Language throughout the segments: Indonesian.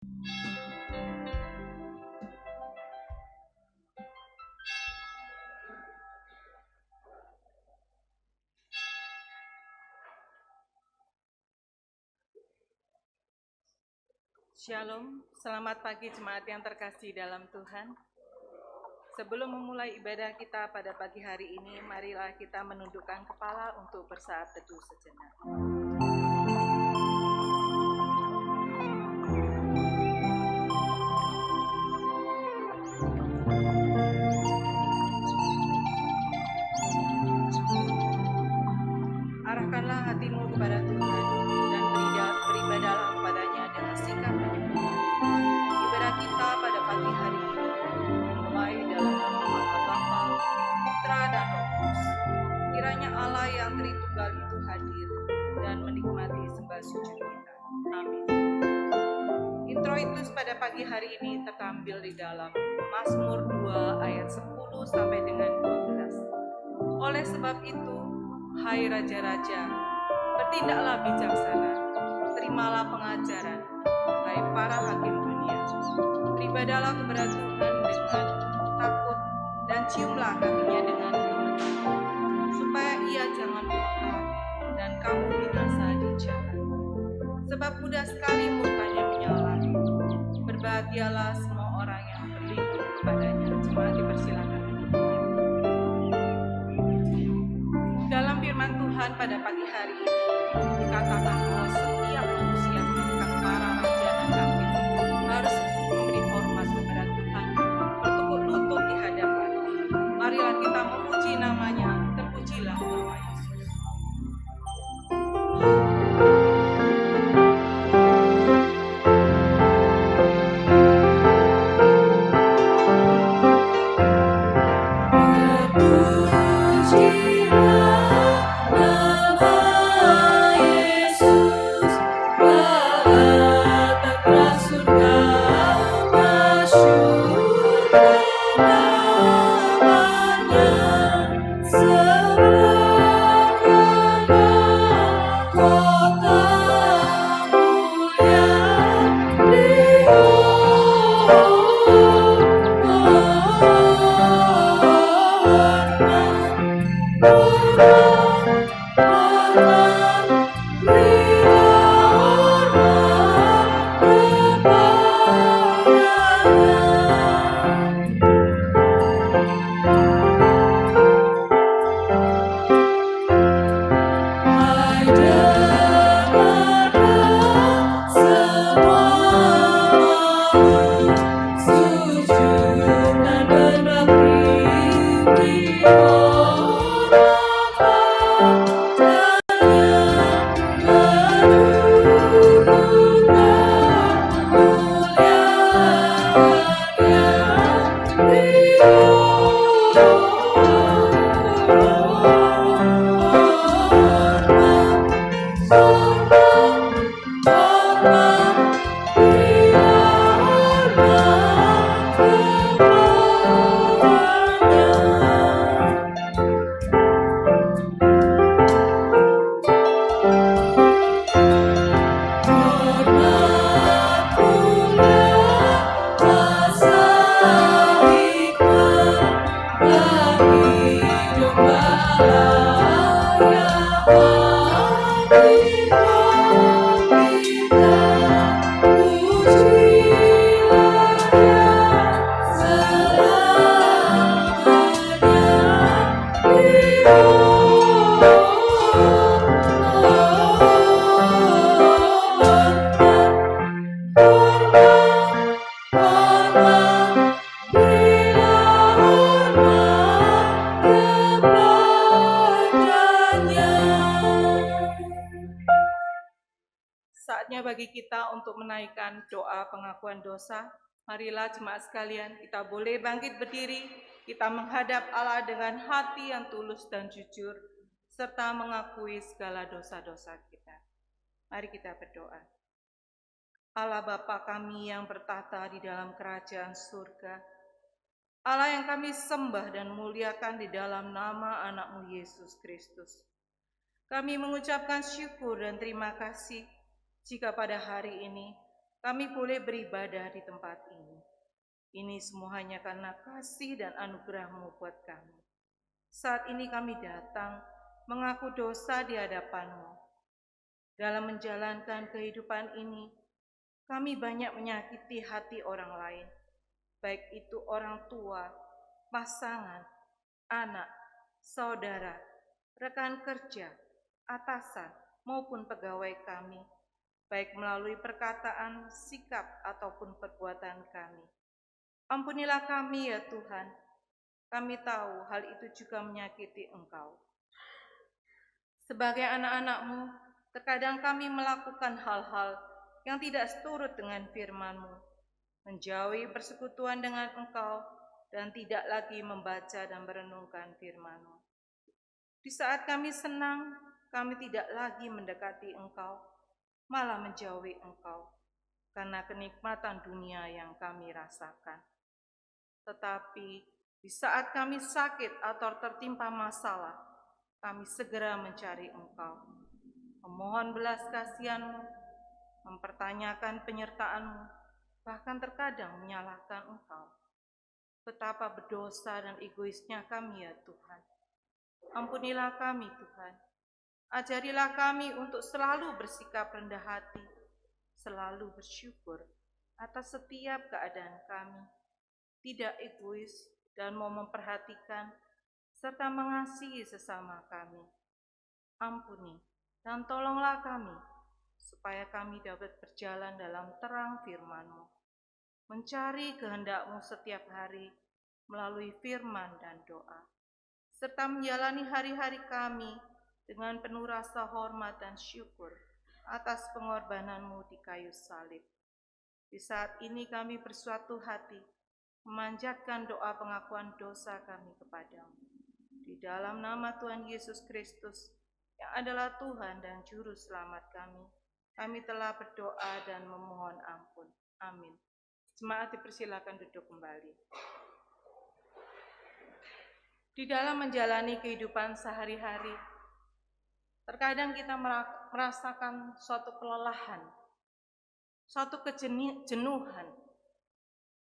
Shalom, selamat pagi jemaat yang terkasih dalam Tuhan. Sebelum memulai ibadah kita pada pagi hari ini, marilah kita menundukkan kepala untuk bersaat teduh sejenak. Arahkanlah hatimu kepada Tuhan dan beribadahlah kepadanya dengan sikap penyembahan. Ibadah kita pada pagi hari ini dimulai dalam nama Allah Bapa, Putra dan Roh Kudus. Kiranya Allah yang Tritunggal itu hadir dan menikmati sembah sujud kita. Amin. Introitus pada pagi hari ini terambil di dalam Mazmur 2 ayat 10 sampai dengan 12. Oleh sebab itu, hai raja-raja, bertindaklah bijaksana, terimalah pengajaran, hai para hakim dunia. Beribadahlah kepada Tuhan dengan takut dan ciumlah kakinya dengan gemetar, supaya ia jangan murka dan kamu binasa di jalan. Sebab mudah sekali murkanya menyala. Berbahagialah semua orang yang berlindung kepadanya. Jemaat dipersilakan. Dalam firman Tuhan pada pagi hari ini dikatakan bahwa setiap manusia bahkan para raja dan hakim harus memberi hormat kepada Tuhan, bertukuk lutut di hadapan. Marilah kita memuji namanya, terpujilah nama Yesus. Saatnya bagi kita untuk menaikkan doa pengakuan dosa. Marilah jemaat sekalian, kita boleh bangkit berdiri, kita menghadap Allah dengan hati yang tulus dan jujur, serta mengakui segala dosa-dosa kita. Mari kita berdoa. Allah Bapa kami yang bertata di dalam kerajaan surga, Allah yang kami sembah dan muliakan di dalam nama anak-Mu Yesus Kristus. Kami mengucapkan syukur dan terima kasih jika pada hari ini kami boleh beribadah di tempat ini. Ini semua hanya karena kasih dan anugerah-Mu buat kami. Saat ini kami datang mengaku dosa di hadapan-Mu. Dalam menjalankan kehidupan ini, kami banyak menyakiti hati orang lain, baik itu orang tua, pasangan, anak, saudara, rekan kerja, atasan, maupun pegawai kami, baik melalui perkataan, sikap, ataupun perbuatan kami. Ampunilah kami ya Tuhan, kami tahu hal itu juga menyakiti Engkau. Sebagai anak-anak-Mu, terkadang kami melakukan hal-hal yang tidak seturut dengan firman-Mu, menjauhi persekutuan dengan Engkau, dan tidak lagi membaca dan merenungkan firman-Mu. Di saat kami senang, kami tidak lagi mendekati Engkau, malah menjauhi Engkau, karena kenikmatan dunia yang kami rasakan. Tetapi di saat kami sakit atau tertimpa masalah, kami segera mencari Engkau, memohon belas kasihan-Mu, mempertanyakan penyertaan-Mu, bahkan terkadang menyalahkan Engkau. Betapa berdosa dan egoisnya kami ya Tuhan. Ampunilah kami Tuhan. Ajarilah kami untuk selalu bersikap rendah hati, selalu bersyukur atas setiap keadaan kami, tidak egois dan mau memperhatikan serta mengasihi sesama kami. Ampuni dan tolonglah kami, supaya kami dapat berjalan dalam terang firman-Mu, mencari kehendak-Mu setiap hari melalui firman dan doa, serta menjalani hari-hari kami dengan penuh rasa hormat dan syukur atas pengorbanan-Mu di kayu salib. Di saat ini kami bersuatu hati memanjatkan doa pengakuan dosa kami kepadamu. Di dalam nama Tuhan Yesus Kristus, yang adalah Tuhan dan Juru Selamat kami telah berdoa dan memohon ampun. Amin. Jemaat dipersilakan duduk kembali. Di dalam menjalani kehidupan sehari-hari, terkadang kita merasakan suatu kelelahan, suatu kejenuhan,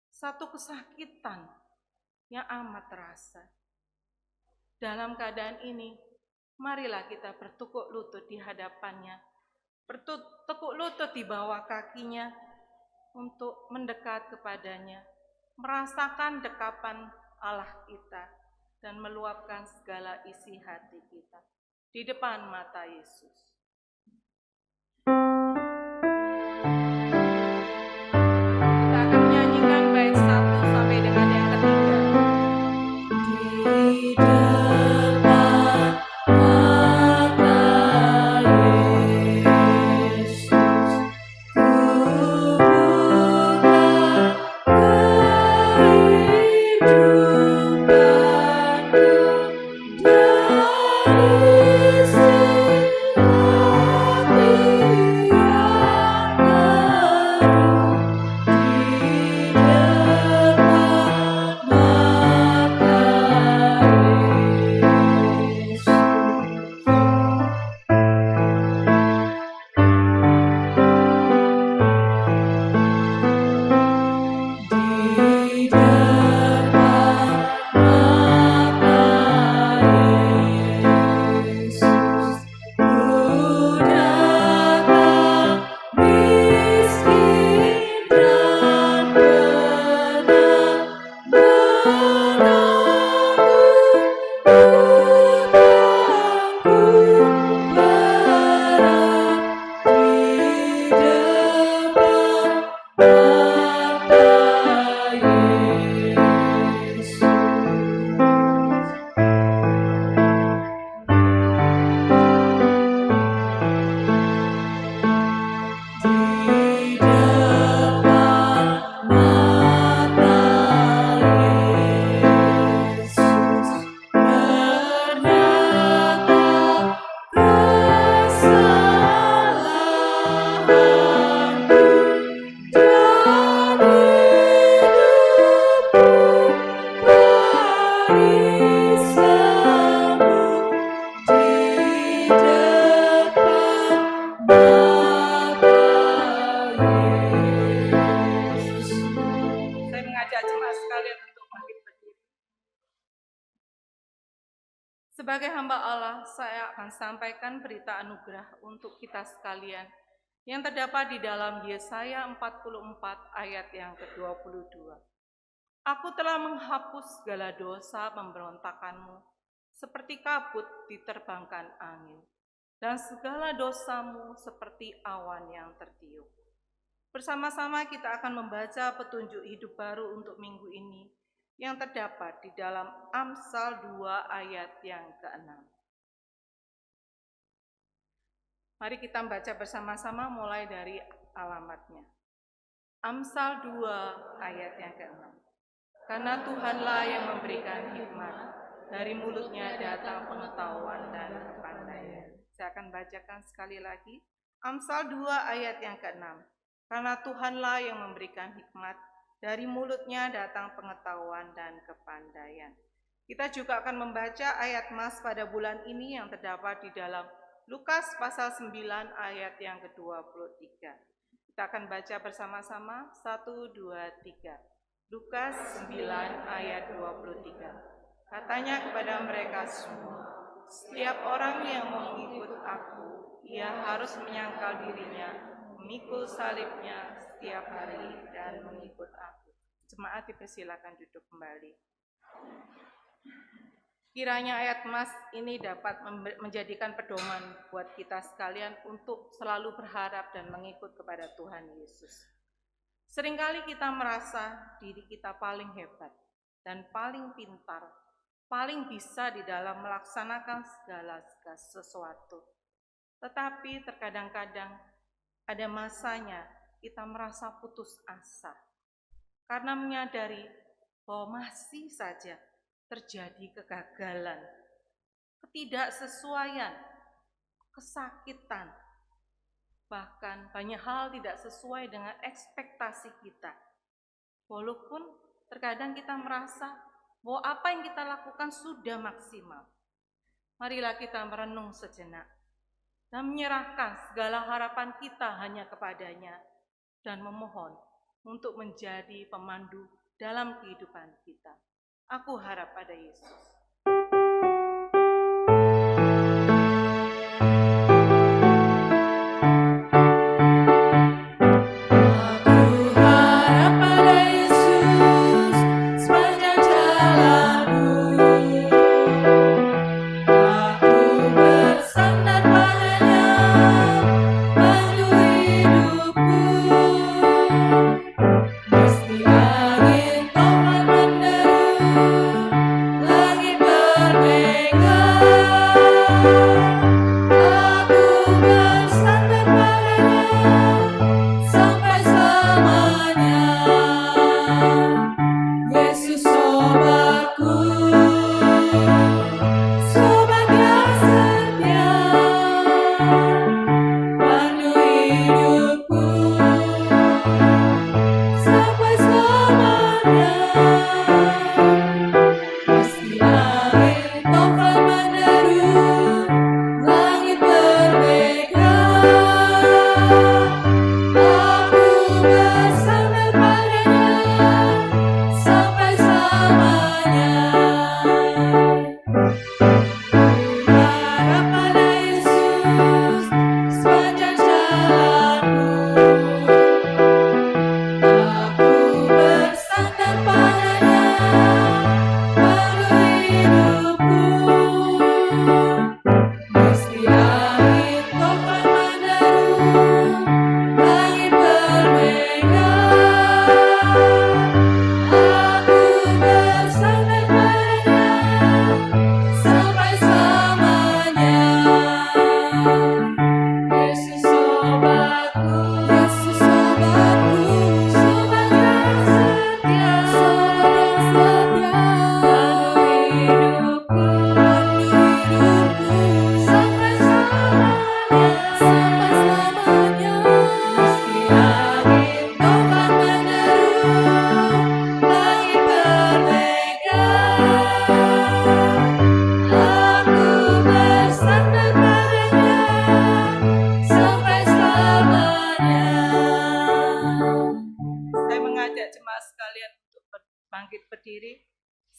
satu kesakitan yang amat terasa. Dalam keadaan ini, marilah kita bertekuk lutut di hadapannya, bertekuk lutut di bawah kakinya untuk mendekat kepadanya, merasakan dekapan Allah kita, dan meluapkan segala isi hati kita di depan mata Yesus. Kita akan menyanyikan bait 1 sampai dengan yang ketiga. Di depan mata Yesus, ku Sebagai hamba Allah, saya akan sampaikan berita anugerah untuk kita sekalian yang terdapat di dalam Yesaya 44 ayat yang ke-22. Aku telah menghapus segala dosa pemberontakanmu, seperti kabut diterbangkan angin, dan segala dosamu seperti awan yang tertiup. Bersama-sama kita akan membaca petunjuk hidup baru untuk minggu ini, yang terdapat di dalam Amsal 2 ayat yang ke-6. Mari kita membaca bersama-sama mulai dari alamatnya. Amsal 2 ayat yang ke-6. Karena Tuhanlah yang memberikan hikmat, dari mulutnya datang pengetahuan dan kepandaian. Saya akan bacakan sekali lagi. Amsal 2 ayat yang ke-6. Karena Tuhanlah yang memberikan hikmat, dari mulutnya datang pengetahuan dan kepandaian. Kita juga akan membaca ayat mas pada bulan ini yang terdapat di dalam Lukas pasal 9 ayat yang ke-23. Kita akan baca bersama-sama, 1, 2, 3. Lukas 9 ayat 23. Katanya kepada mereka semua, setiap orang yang mau mengikut aku, ia harus menyangkal dirinya, memikul salibnya setiap hari dan mengikut aku. Jemaat dipersilakan duduk kembali. Kiranya ayat mas ini dapat menjadikan pedoman buat kita sekalian untuk selalu berharap dan mengikut kepada Tuhan Yesus. Seringkali kita merasa diri kita paling hebat dan paling pintar, paling bisa di dalam melaksanakan segala sesuatu. Tetapi terkadang-kadang ada masanya kita merasa putus asa karena menyadari bahwa masih saja terjadi kegagalan, ketidaksesuaian, kesakitan, bahkan banyak hal tidak sesuai dengan ekspektasi kita. Walaupun terkadang kita merasa bahwa apa yang kita lakukan sudah maksimal. Marilah kita merenung sejenak dan menyerahkan segala harapan kita hanya kepadanya dan memohon untuk menjadi pemandu dalam kehidupan kita. Aku harap pada Yesus.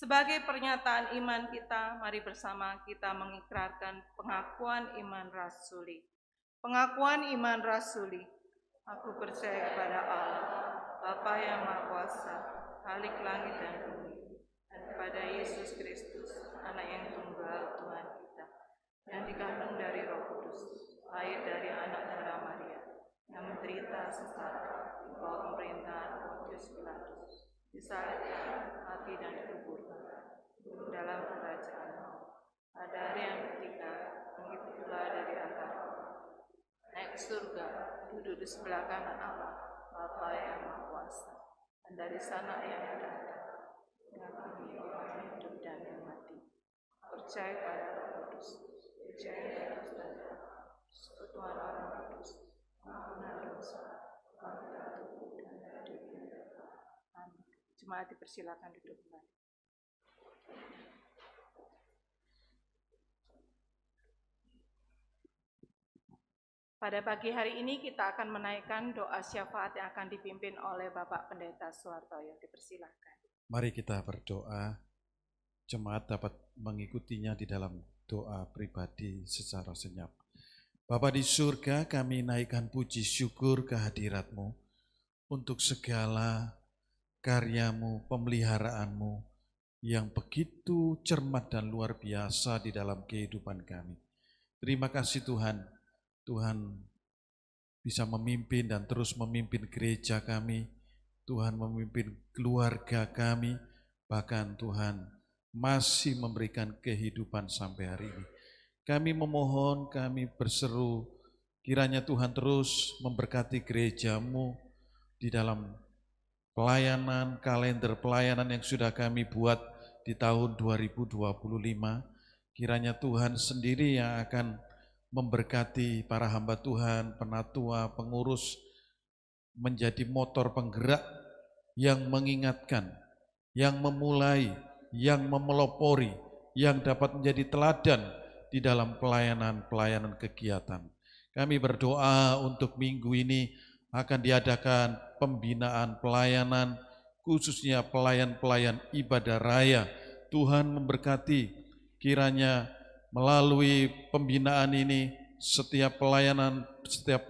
Sebagai pernyataan iman kita, mari bersama kita mengikrarkan pengakuan iman rasuli. Pengakuan iman rasuli. Aku percaya kepada Allah, Bapa yang Maha Kuasa, Khalik langit dan bumi, dan kepada Yesus Kristus, Anak yang tunggal Tuhan kita, yang dikandung dari Roh Kudus, lahir dari anak darah Maria, yang menderita sengsara di bawah pemerintahan Pontius Pilatus, disalibkan, mati dan dikuburkan, turun dalam kerajaan maut. Pada hari yang ketiga, bangkit pula dari antara orang, naik ke surga, duduk di sebelah kanan Allah, Bapa yang Maha Kuasa, dan dari sana yang akan datang menghakimi orang hidup dan yang mati. Percaya pada Roh Kudus, percaya Yesus dan persekutuan orang kudus, pengampunan dosa, kebangkitan tubuh dan hidup yang kekal. Amin. Jemaat dipersilakan duduk kembali. Pada pagi hari ini kita akan menaikkan doa syafaat yang akan dipimpin oleh Bapak Pendeta Suhartoyo. Dipersilakan. Mari kita berdoa. Jemaat dapat mengikutinya di dalam doa pribadi secara senyap. Bapa di surga, kami naikkan puji syukur kehadirat-Mu untuk segala karya-Mu, pemeliharaanmu yang begitu cermat dan luar biasa di dalam kehidupan kami. Terima kasih Tuhan. Tuhan bisa memimpin dan terus memimpin gereja kami. Tuhan memimpin keluarga kami. Bahkan Tuhan masih memberikan kehidupan sampai hari ini. Kami memohon, kami berseru, kiranya Tuhan terus memberkati gereja-Mu di dalam pelayanan, kalender pelayanan yang sudah kami buat di tahun 2025. Kiranya Tuhan sendiri yang akan memberkati para hamba Tuhan, penatua, pengurus, menjadi motor penggerak yang mengingatkan, yang memulai, yang memelopori, yang dapat menjadi teladan di dalam pelayanan kegiatan. Kami berdoa untuk minggu ini akan diadakan pembinaan pelayanan, khususnya pelayan-pelayan ibadah raya. Tuhan memberkati, kiranya melalui pembinaan ini setiap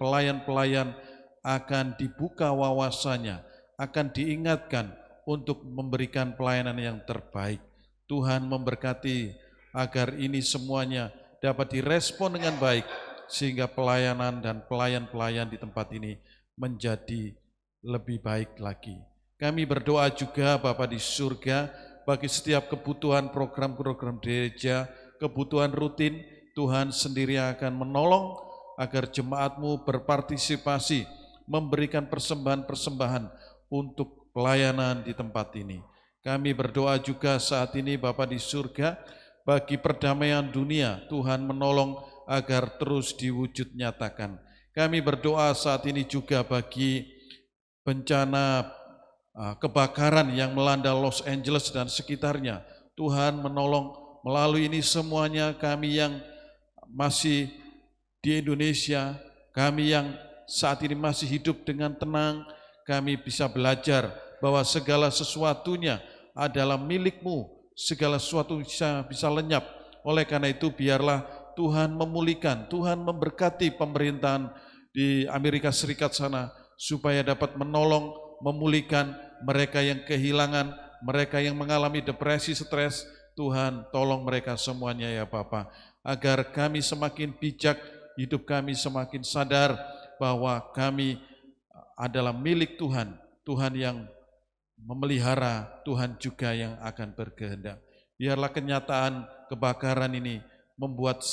pelayan-pelayan akan dibuka wawasannya, akan diingatkan untuk memberikan pelayanan yang terbaik. Tuhan memberkati agar ini semuanya dapat direspon dengan baik, sehingga pelayanan dan pelayan-pelayan di tempat ini menjadi lebih baik lagi. Kami berdoa juga Bapa di surga bagi setiap kebutuhan program-program gereja, kebutuhan rutin, Tuhan sendiri akan menolong agar jemaat-Mu berpartisipasi, memberikan persembahan-persembahan untuk pelayanan di tempat ini. Kami berdoa juga saat ini Bapa di surga, bagi perdamaian dunia, Tuhan menolong agar terus diwujud nyatakan. Kami berdoa saat ini juga bagi bencana kebakaran yang melanda Los Angeles dan sekitarnya. Tuhan menolong. Melalui ini semuanya kami yang masih di Indonesia, kami yang saat ini masih hidup dengan tenang, kami bisa belajar bahwa segala sesuatunya adalah milik-Mu, segala sesuatu bisa lenyap. Oleh karena itu biarlah Tuhan memulihkan, Tuhan memberkati pemerintahan di Amerika Serikat sana, supaya dapat menolong, memulihkan mereka yang kehilangan, mereka yang mengalami depresi, stres. Tuhan tolong mereka semuanya ya Bapa, agar kami semakin bijak, hidup kami semakin sadar bahwa kami adalah milik Tuhan, Tuhan yang memelihara, Tuhan juga yang akan berkehendak. Biarlah kenyataan kebakaran ini membuat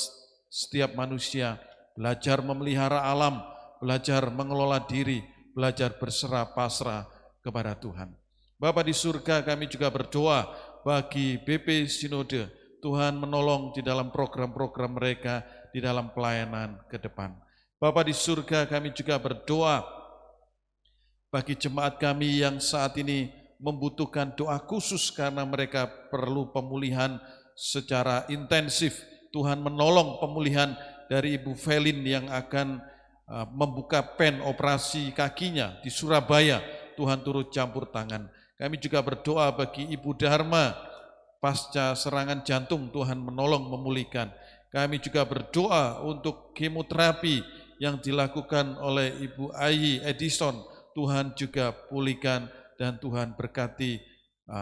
setiap manusia belajar memelihara alam, belajar mengelola diri, belajar berserah pasrah kepada Tuhan. Bapa di surga, kami juga berdoa bagi BP Sinode, Tuhan menolong di dalam program-program mereka di dalam pelayanan ke depan. Bapa di surga, kami juga berdoa bagi jemaat kami yang saat ini membutuhkan doa khusus karena mereka perlu pemulihan secara intensif. Tuhan menolong pemulihan dari Ibu Felin yang akan membuka pen operasi kakinya di Surabaya. Tuhan turut campur tangan. Kami juga berdoa bagi Ibu Dharma pasca serangan jantung, Tuhan menolong memulihkan. Kami juga berdoa untuk kemoterapi yang dilakukan oleh Ibu Ayi Edison, Tuhan juga pulihkan dan Tuhan berkati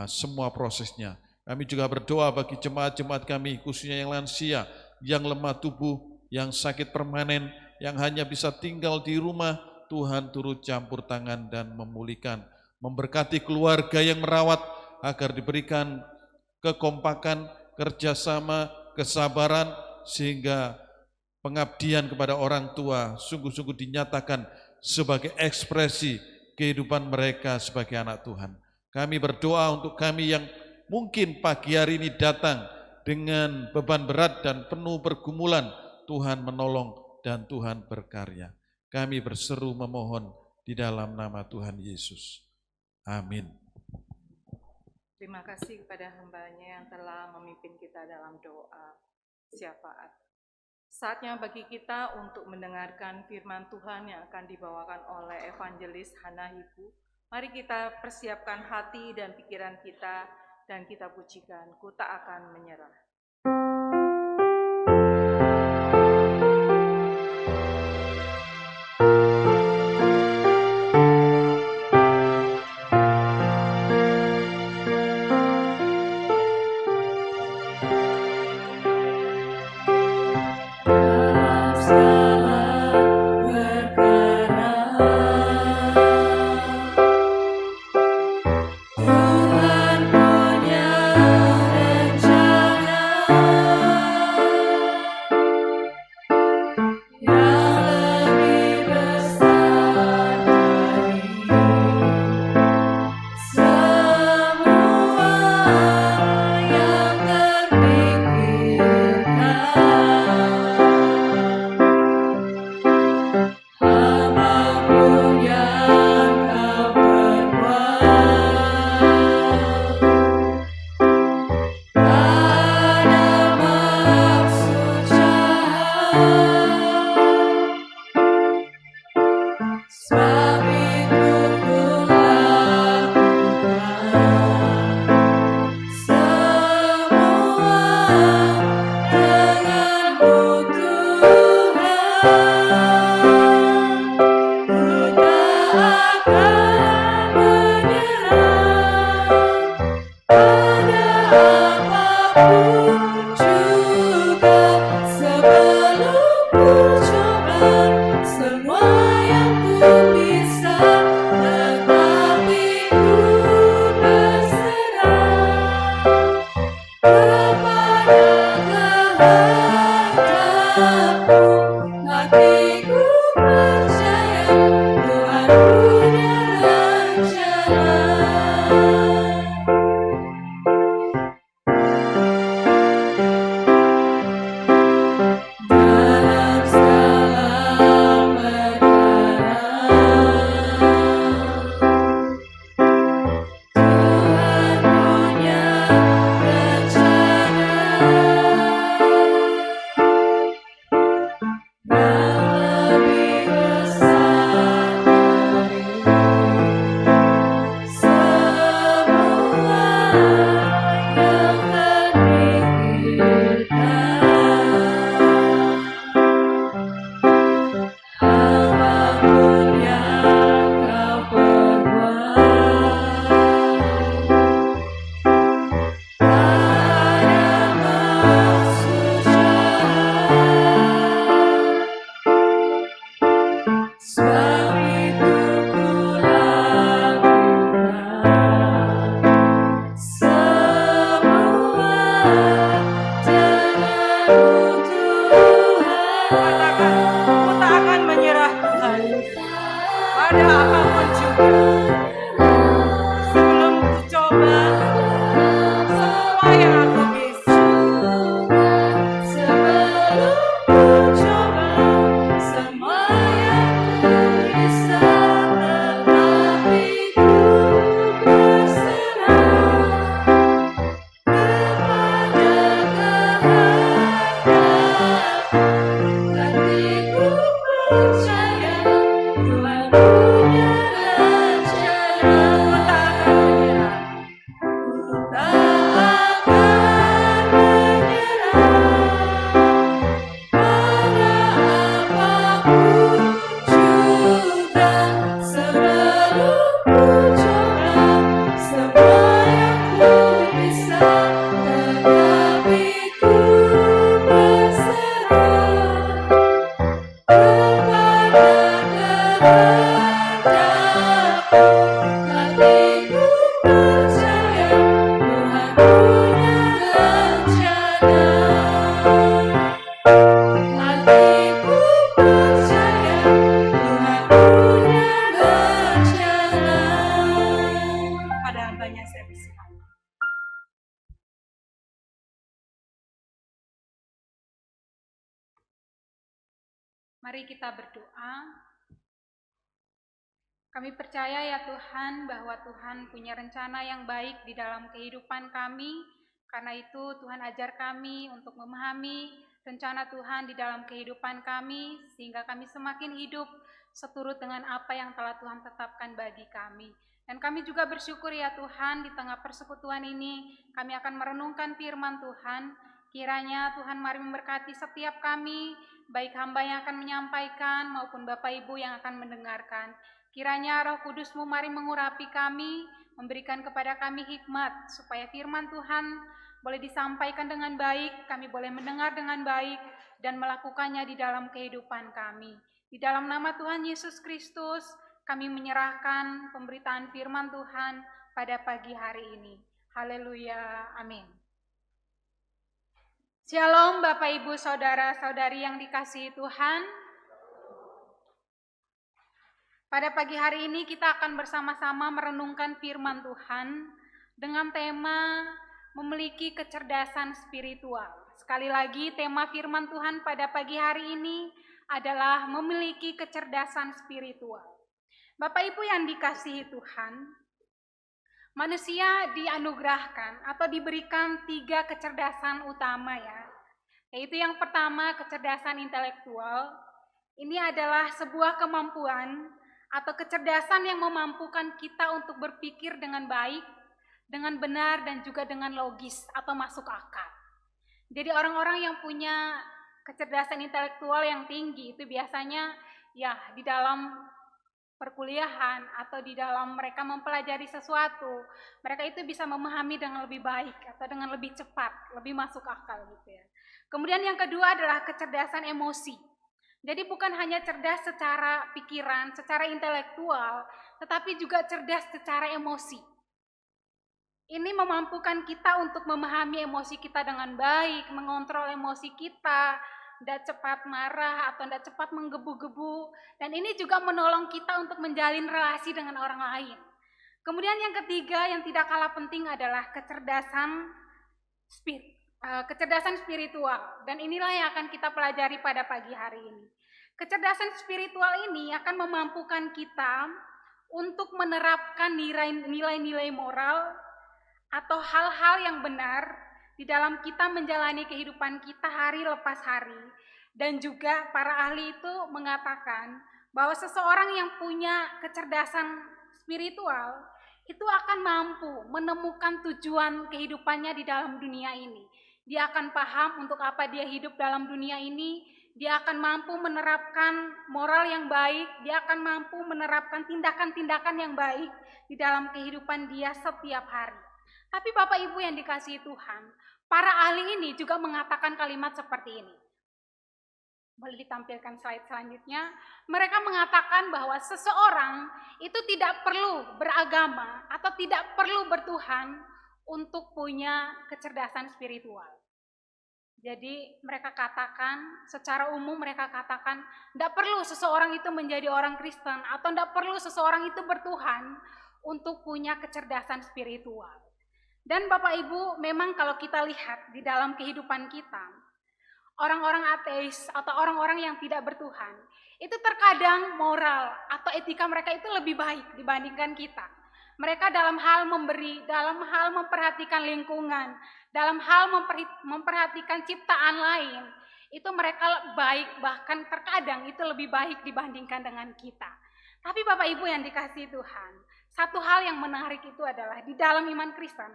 semua prosesnya. Kami juga berdoa bagi jemaat-jemaat kami, khususnya yang lansia, yang lemah tubuh, yang sakit permanen, yang hanya bisa tinggal di rumah, Tuhan turut campur tangan dan memulihkan. Memberkati keluarga yang merawat agar diberikan kekompakan, kerjasama, kesabaran, sehingga pengabdian kepada orang tua sungguh-sungguh dinyatakan sebagai ekspresi kehidupan mereka sebagai anak Tuhan. Kami berdoa untuk kami yang mungkin pagi hari ini datang dengan beban berat dan penuh pergumulan, Tuhan menolong dan Tuhan berkarya. Kami berseru memohon di dalam nama Tuhan Yesus. Amin. Terima kasih kepada hamba-Nya yang telah memimpin kita dalam doa syafaat. Saatnya bagi kita untuk mendengarkan firman Tuhan yang akan dibawakan oleh Evangelis Hana Ibu. Mari kita persiapkan hati dan pikiran kita dan kita pujikan, Ku tak akan menyerah. Tuhan punya rencana. hamba-hambanya saya bersilakan. Mari kita berdoa. Kami percaya ya Tuhan bahwa Tuhan punya rencana yang baik di dalam kehidupan kami. Karena itu Tuhan ajar kami untuk memahami rencana Tuhan di dalam kehidupan kami, sehingga kami semakin hidup seturut dengan apa yang telah Tuhan tetapkan bagi kami. Dan kami juga bersyukur ya Tuhan, di tengah persekutuan ini kami akan merenungkan firman Tuhan. Kiranya Tuhan mari memberkati setiap kami, baik hamba yang akan menyampaikan maupun Bapak Ibu yang akan mendengarkan. Kiranya Roh Kudus-Mu mari mengurapi kami, memberikan kepada kami hikmat, supaya firman Tuhan boleh disampaikan dengan baik, kami boleh mendengar dengan baik, dan melakukannya di dalam kehidupan kami. Di dalam nama Tuhan Yesus Kristus, kami menyerahkan pemberitaan firman Tuhan pada pagi hari ini. Haleluya, amin. Shalom Bapak Ibu Saudara-saudari yang dikasihi Tuhan. Pada pagi hari ini kita akan bersama-sama merenungkan firman Tuhan dengan tema memiliki kecerdasan spiritual. Sekali lagi tema firman Tuhan pada pagi hari ini adalah memiliki kecerdasan spiritual. Bapak Ibu yang dikasihi Tuhan, manusia dianugerahkan atau diberikan 3 kecerdasan utama ya. Yaitu yang pertama kecerdasan intelektual. Ini adalah sebuah kemampuan atau kecerdasan yang memampukan kita untuk berpikir dengan baik, dengan benar, dan juga dengan logis atau masuk akal. Jadi orang-orang yang punya kecerdasan intelektual yang tinggi itu biasanya ya di dalam perkuliahan atau di dalam mereka mempelajari sesuatu, mereka itu bisa memahami dengan lebih baik atau dengan lebih cepat, lebih masuk akal gitu ya. Kemudian yang kedua adalah kecerdasan emosi. Jadi bukan hanya cerdas secara pikiran, secara intelektual, tetapi juga cerdas secara emosi. Ini memampukan kita untuk memahami emosi kita dengan baik, mengontrol emosi kita, tidak cepat marah atau tidak cepat menggebu-gebu. Dan ini juga menolong kita untuk menjalin relasi dengan orang lain. Kemudian yang ketiga yang tidak kalah penting adalah kecerdasan spiritual, dan inilah yang akan kita pelajari pada pagi hari ini. Kecerdasan spiritual ini akan memampukan kita untuk menerapkan nilai-nilai moral atau hal-hal yang benar di dalam kita menjalani kehidupan kita hari lepas hari. Dan juga para ahli itu mengatakan bahwa seseorang yang punya kecerdasan spiritual itu akan mampu menemukan tujuan kehidupannya di dalam dunia ini. Dia akan paham untuk apa dia hidup dalam dunia ini, dia akan mampu menerapkan moral yang baik, dia akan mampu menerapkan tindakan-tindakan yang baik di dalam kehidupan dia setiap hari. Tapi Bapak Ibu yang dikasihi Tuhan, para ahli ini juga mengatakan kalimat seperti ini. Boleh ditampilkan slide selanjutnya. Mereka mengatakan bahwa seseorang itu tidak perlu beragama atau tidak perlu bertuhan untuk punya kecerdasan spiritual. Jadi mereka katakan, secara umum mereka katakan, tidak perlu seseorang itu menjadi orang Kristen atau tidak perlu seseorang itu bertuhan untuk punya kecerdasan spiritual. Dan Bapak Ibu, memang kalau kita lihat di dalam kehidupan kita, orang-orang ateis atau orang-orang yang tidak bertuhan, itu terkadang moral atau etika mereka itu lebih baik dibandingkan kita. Mereka dalam hal memberi, dalam hal memperhatikan lingkungan, dalam hal memperhatikan ciptaan lain, itu mereka baik, bahkan terkadang itu lebih baik dibandingkan dengan kita. Tapi Bapak Ibu yang dikasihi Tuhan, satu hal yang menarik itu adalah di dalam iman Kristen,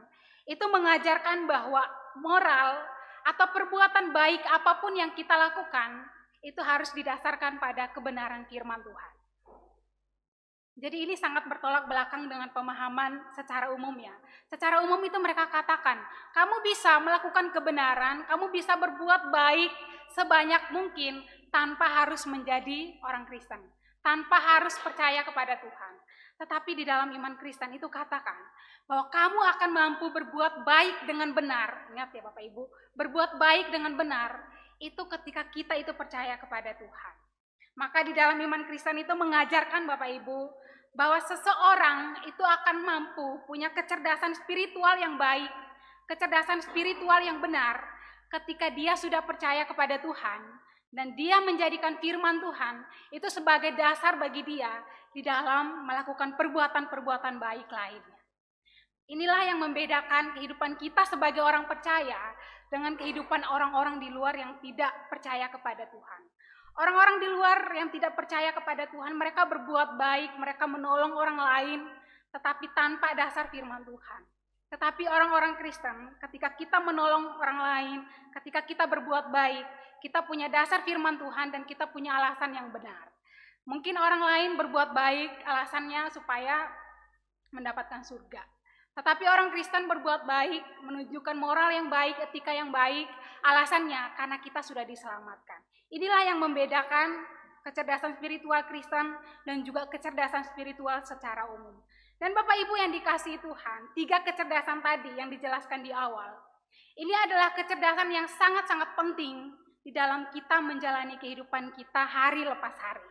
itu mengajarkan bahwa moral atau perbuatan baik apapun yang kita lakukan, itu harus didasarkan pada kebenaran firman Tuhan. Jadi ini sangat bertolak belakang dengan pemahaman secara umum ya. Secara umum itu mereka katakan, kamu bisa melakukan kebenaran, kamu bisa berbuat baik sebanyak mungkin tanpa harus menjadi orang Kristen, tanpa harus percaya kepada Tuhan. Tetapi di dalam iman Kristen itu katakan bahwa kamu akan mampu berbuat baik dengan benar. Ingat ya Bapak Ibu, berbuat baik dengan benar itu ketika kita itu percaya kepada Tuhan. Maka di dalam iman Kristen itu mengajarkan Bapak Ibu bahwa seseorang itu akan mampu punya kecerdasan spiritual yang baik, kecerdasan spiritual yang benar ketika dia sudah percaya kepada Tuhan dan dia menjadikan firman Tuhan itu sebagai dasar bagi dia di dalam melakukan perbuatan-perbuatan baik lainnya. Inilah yang membedakan kehidupan kita sebagai orang percaya dengan kehidupan orang-orang di luar yang tidak percaya kepada Tuhan. Orang-orang di luar yang tidak percaya kepada Tuhan, mereka berbuat baik, mereka menolong orang lain, tetapi tanpa dasar firman Tuhan. Tetapi orang-orang Kristen, ketika kita menolong orang lain, ketika kita berbuat baik, kita punya dasar firman Tuhan dan kita punya alasan yang benar. Mungkin orang lain berbuat baik, alasannya supaya mendapatkan surga. Tetapi orang Kristen berbuat baik, menunjukkan moral yang baik, etika yang baik, alasannya karena kita sudah diselamatkan. Inilah yang membedakan kecerdasan spiritual Kristen dan juga kecerdasan spiritual secara umum. Dan Bapak Ibu yang dikasihi Tuhan, 3 kecerdasan tadi yang dijelaskan di awal, ini adalah kecerdasan yang sangat-sangat penting di dalam kita menjalani kehidupan kita hari lepas hari.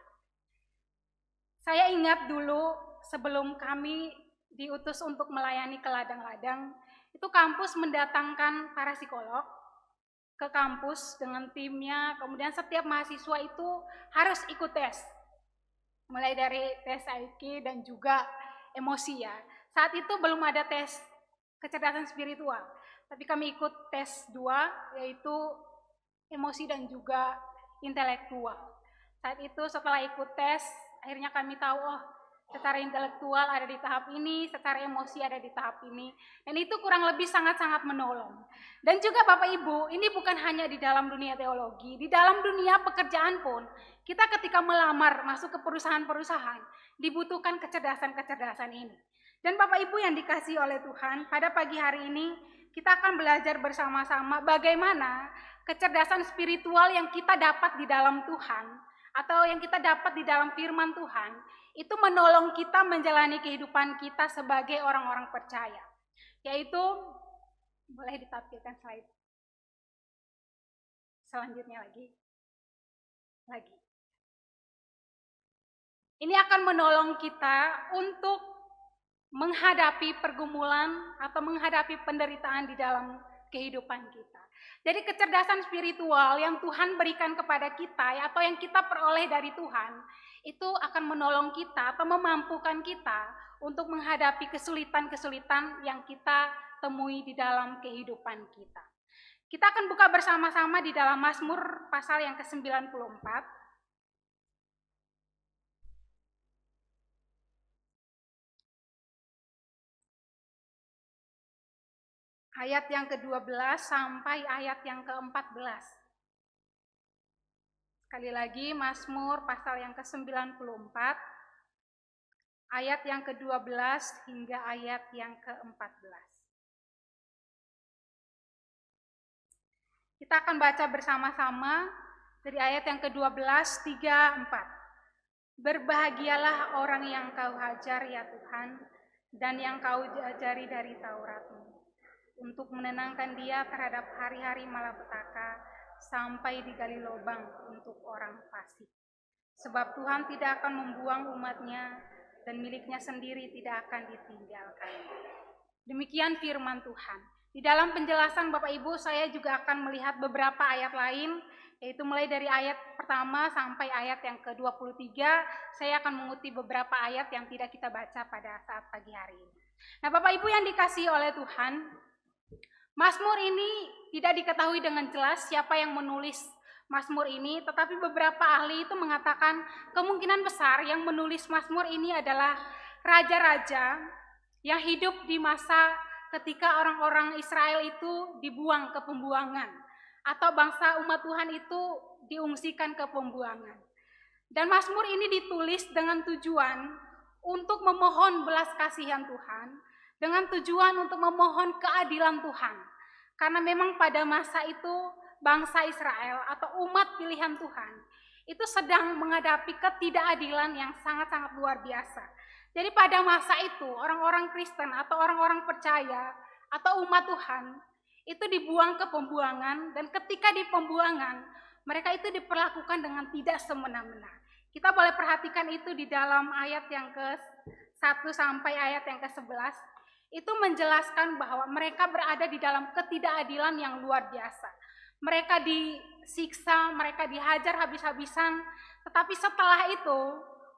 Saya ingat dulu sebelum kami diutus untuk melayani ke ladang-ladang, itu kampus mendatangkan para psikolog ke kampus dengan timnya, kemudian setiap mahasiswa itu harus ikut tes. Mulai dari tes IQ dan juga emosi ya. Saat itu belum ada tes kecerdasan spiritual, tapi kami ikut tes 2 yaitu emosi dan juga intelektual. Saat itu setelah ikut tes, akhirnya kami tahu secara intelektual ada di tahap ini, secara emosi ada di tahap ini. Dan itu kurang lebih sangat-sangat menolong. Dan juga Bapak Ibu, ini bukan hanya di dalam dunia teologi, di dalam dunia pekerjaan pun, kita ketika melamar masuk ke perusahaan-perusahaan, dibutuhkan kecerdasan-kecerdasan ini. Dan Bapak Ibu yang dikasihi oleh Tuhan, pada pagi hari ini kita akan belajar bersama-sama bagaimana kecerdasan spiritual yang kita dapat di dalam Tuhan, atau yang kita dapat di dalam firman Tuhan, itu menolong kita menjalani kehidupan kita sebagai orang-orang percaya. Yaitu, boleh ditampilkan slide selanjutnya lagi. Ini akan menolong kita untuk menghadapi pergumulan atau menghadapi penderitaan di dalam kehidupan kita. Jadi kecerdasan spiritual yang Tuhan berikan kepada kita atau yang kita peroleh dari Tuhan, itu akan menolong kita atau memampukan kita untuk menghadapi kesulitan-kesulitan yang kita temui di dalam kehidupan kita. Kita akan buka bersama-sama di dalam Mazmur pasal yang ke-94. Ayat yang ke-12 sampai ayat yang ke-14. Sekali lagi, Mazmur pasal yang ke-94, ayat yang ke-12 hingga ayat yang ke-14. Kita akan baca bersama-sama dari ayat yang ke-12, 3, 4. Berbahagialah orang yang kau hajar ya Tuhan, dan yang kau ajari dari Taurat-Mu, untuk menenangkan dia terhadap hari-hari malapetaka, sampai digali lubang untuk orang fasik. Sebab Tuhan tidak akan membuang umatnya, dan miliknya sendiri tidak akan ditinggalkan. Demikian firman Tuhan. Di dalam penjelasan Bapak Ibu, saya juga akan melihat beberapa ayat lain, yaitu mulai dari ayat pertama sampai ayat yang ke-23, saya akan mengutip beberapa ayat yang tidak kita baca pada saat pagi hari ini. Nah Bapak Ibu yang dikasihi oleh Tuhan, Mazmur ini tidak diketahui dengan jelas siapa yang menulis Mazmur ini, tetapi beberapa ahli itu mengatakan kemungkinan besar yang menulis Mazmur ini adalah raja-raja yang hidup di masa ketika orang-orang Israel itu dibuang ke pembuangan, atau bangsa umat Tuhan itu diungsikan ke pembuangan. Dan Mazmur ini ditulis dengan tujuan untuk memohon belas kasihan Tuhan, dengan tujuan untuk memohon keadilan Tuhan. Karena memang pada masa itu bangsa Israel atau umat pilihan Tuhan itu sedang menghadapi ketidakadilan yang sangat-sangat luar biasa. Jadi pada masa itu orang-orang Kristen atau orang-orang percaya atau umat Tuhan itu dibuang ke pembuangan, dan ketika di pembuangan mereka itu diperlakukan dengan tidak semena-mena. Kita boleh perhatikan itu di dalam ayat yang ke-1 sampai ayat yang ke-11. Itu menjelaskan bahwa mereka berada di dalam ketidakadilan yang luar biasa. Mereka disiksa, mereka dihajar habis-habisan, tetapi setelah itu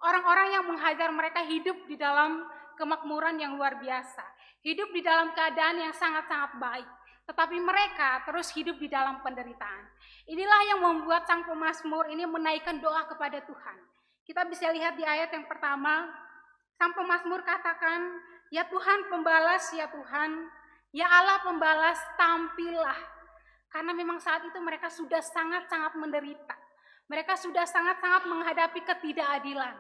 orang-orang yang menghajar mereka hidup di dalam kemakmuran yang luar biasa. Hidup di dalam keadaan yang sangat-sangat baik. Tetapi mereka terus hidup di dalam penderitaan. Inilah yang membuat sang pemazmur ini menaikkan doa kepada Tuhan. Kita bisa lihat di ayat yang pertama, sang pemazmur katakan, "Ya Tuhan pembalas, ya Tuhan, ya Allah pembalas, tampillah." Karena memang saat itu mereka sudah sangat-sangat menderita. Mereka sudah sangat-sangat menghadapi ketidakadilan.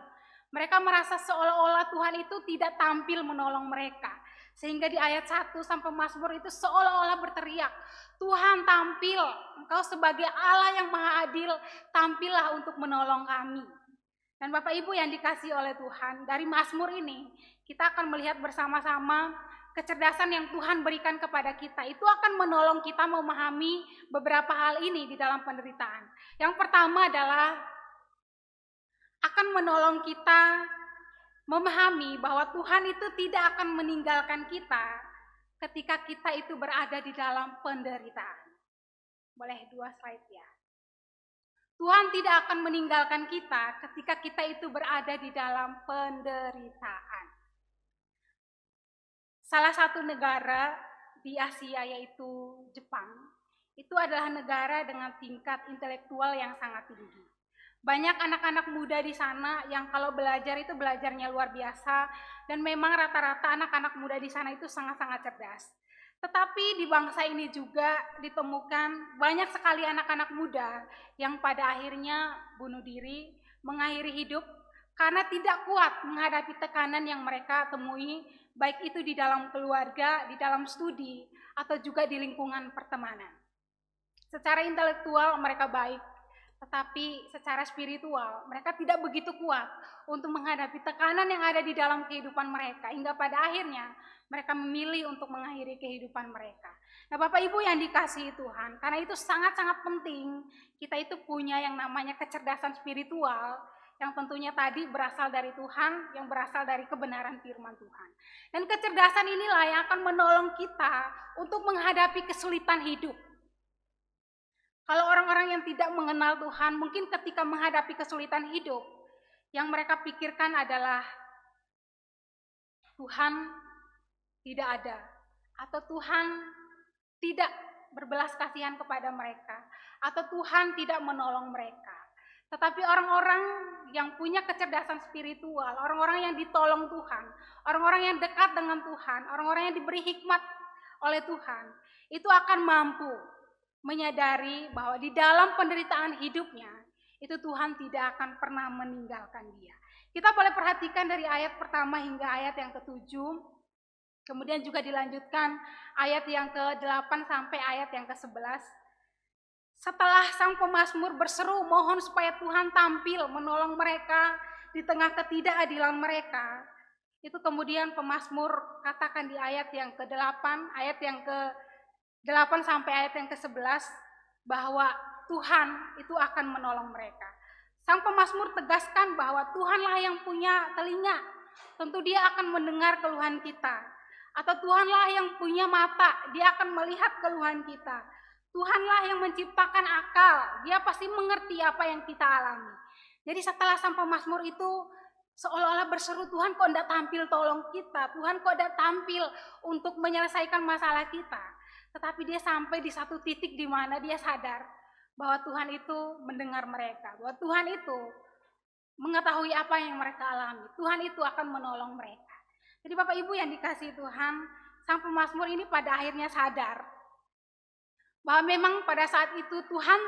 Mereka merasa seolah-olah Tuhan itu tidak tampil menolong mereka. Sehingga di ayat 1 sang pemazmur itu seolah-olah berteriak, "Tuhan tampil, Engkau sebagai Allah yang maha adil, tampillah untuk menolong kami." Dan Bapak Ibu yang dikasihi oleh Tuhan, dari mazmur ini kita akan melihat bersama-sama kecerdasan yang Tuhan berikan kepada kita. Itu akan menolong kita memahami beberapa hal ini di dalam penderitaan. Yang pertama adalah akan menolong kita memahami bahwa Tuhan itu tidak akan meninggalkan kita ketika kita itu berada di dalam penderitaan. Boleh 2 slide ya. Tuhan tidak akan meninggalkan kita ketika kita itu berada di dalam penderitaan. Salah satu negara di Asia yaitu Jepang, itu adalah negara dengan tingkat intelektual yang sangat tinggi. Banyak anak-anak muda di sana yang kalau belajar itu belajarnya luar biasa, dan memang rata-rata anak-anak muda di sana itu sangat-sangat cerdas. Tetapi di bangsa ini juga ditemukan banyak sekali anak-anak muda yang pada akhirnya bunuh diri, mengakhiri hidup karena tidak kuat menghadapi tekanan yang mereka temui, baik itu di dalam keluarga, di dalam studi, atau juga di lingkungan pertemanan. Secara intelektual mereka baik, tetapi secara spiritual mereka tidak begitu kuat untuk menghadapi tekanan yang ada di dalam kehidupan mereka, hingga pada akhirnya mereka memilih untuk mengakhiri kehidupan mereka. Nah Bapak Ibu yang dikasihi Tuhan, karena itu sangat-sangat penting kita itu punya yang namanya kecerdasan spiritual, yang tentunya tadi berasal dari Tuhan, yang berasal dari kebenaran firman Tuhan. Dan kecerdasan inilah yang akan menolong kita untuk menghadapi kesulitan hidup. Kalau orang-orang yang tidak mengenal Tuhan, mungkin ketika menghadapi kesulitan hidup, yang mereka pikirkan adalah Tuhan tidak ada, atau Tuhan tidak berbelas kasihan kepada mereka, atau Tuhan tidak menolong mereka. Tetapi orang-orang yang punya kecerdasan spiritual, orang-orang yang ditolong Tuhan, orang-orang yang dekat dengan Tuhan, orang-orang yang diberi hikmat oleh Tuhan, itu akan mampu menyadari bahwa di dalam penderitaan hidupnya, itu Tuhan tidak akan pernah meninggalkan dia. Kita boleh perhatikan dari ayat pertama hingga ayat yang ke-7, kemudian juga dilanjutkan ayat yang ke-8 sampai ayat yang ke-11. Setelah sang pemazmur berseru mohon supaya Tuhan tampil menolong mereka di tengah ketidakadilan mereka, itu kemudian pemazmur katakan di ayat yang ke-8, ayat yang ke-8 sampai ayat yang ke-11, bahwa Tuhan itu akan menolong mereka. Sang pemazmur tegaskan bahwa Tuhanlah yang punya telinga, tentu dia akan mendengar keluhan kita. Atau Tuhanlah yang punya mata, dia akan melihat keluhan kita. Tuhanlah yang menciptakan akal, dia pasti mengerti apa yang kita alami. Jadi setelah sang pemazmur itu seolah-olah berseru, Tuhan kok tidak tampil tolong kita, Tuhan kok tidak tampil untuk menyelesaikan masalah kita. Tetapi dia sampai di satu titik di mana dia sadar bahwa Tuhan itu mendengar mereka, bahwa Tuhan itu mengetahui apa yang mereka alami, Tuhan itu akan menolong mereka. Jadi Bapak Ibu yang dikasihi Tuhan, sang pemazmur ini pada akhirnya sadar bahwa memang pada saat itu Tuhan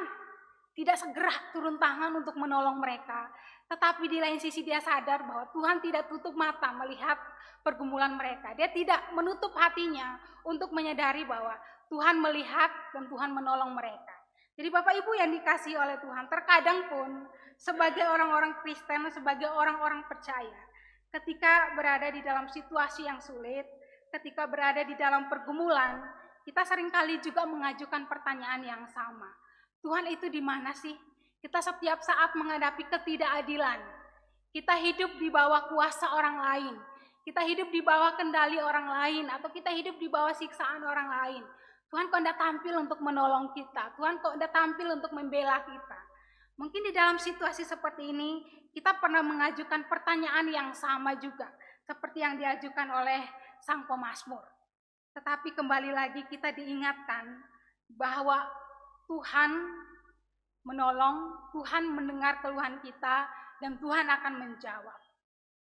tidak segera turun tangan untuk menolong mereka. Tetapi di lain sisi dia sadar bahwa Tuhan tidak tutup mata melihat pergumulan mereka. Dia tidak menutup hatinya untuk menyadari bahwa Tuhan melihat dan Tuhan menolong mereka. Jadi Bapak Ibu yang dikasihi oleh Tuhan, terkadang pun sebagai orang-orang Kristen, sebagai orang-orang percaya, ketika berada di dalam situasi yang sulit, ketika berada di dalam pergumulan, kita seringkali juga mengajukan pertanyaan yang sama. Tuhan itu di mana sih? Kita setiap saat menghadapi ketidakadilan. kita hidup di bawah kuasa orang lain, kita hidup di bawah kendali orang lain, atau kita hidup di bawah siksaan orang lain. Tuhan kok tidak tampil untuk menolong kita, Tuhan kok tidak tampil untuk membela kita. Mungkin di dalam situasi seperti ini, kita pernah mengajukan pertanyaan yang sama juga, seperti yang diajukan oleh sang pemazmur. Tetapi kembali lagi kita diingatkan bahwa Tuhan menolong, Tuhan mendengar keluhan kita, dan Tuhan akan menjawab.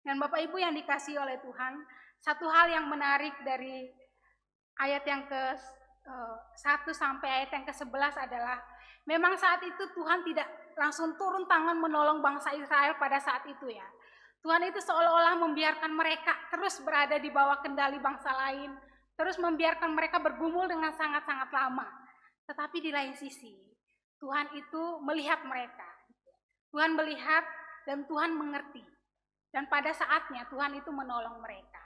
Dan Bapak Ibu yang dikasihi oleh Tuhan, satu hal yang menarik dari ayat yang ke-1 sampai ayat yang ke-11 adalah memang saat itu Tuhan tidak langsung turun tangan menolong bangsa Israel pada saat itu ya. Tuhan itu seolah-olah membiarkan mereka terus berada di bawah kendali bangsa lain, terus membiarkan mereka bergumul dengan sangat-sangat lama. Tetapi di lain sisi, Tuhan itu melihat mereka. Tuhan melihat dan Tuhan mengerti. Dan pada saatnya Tuhan itu menolong mereka.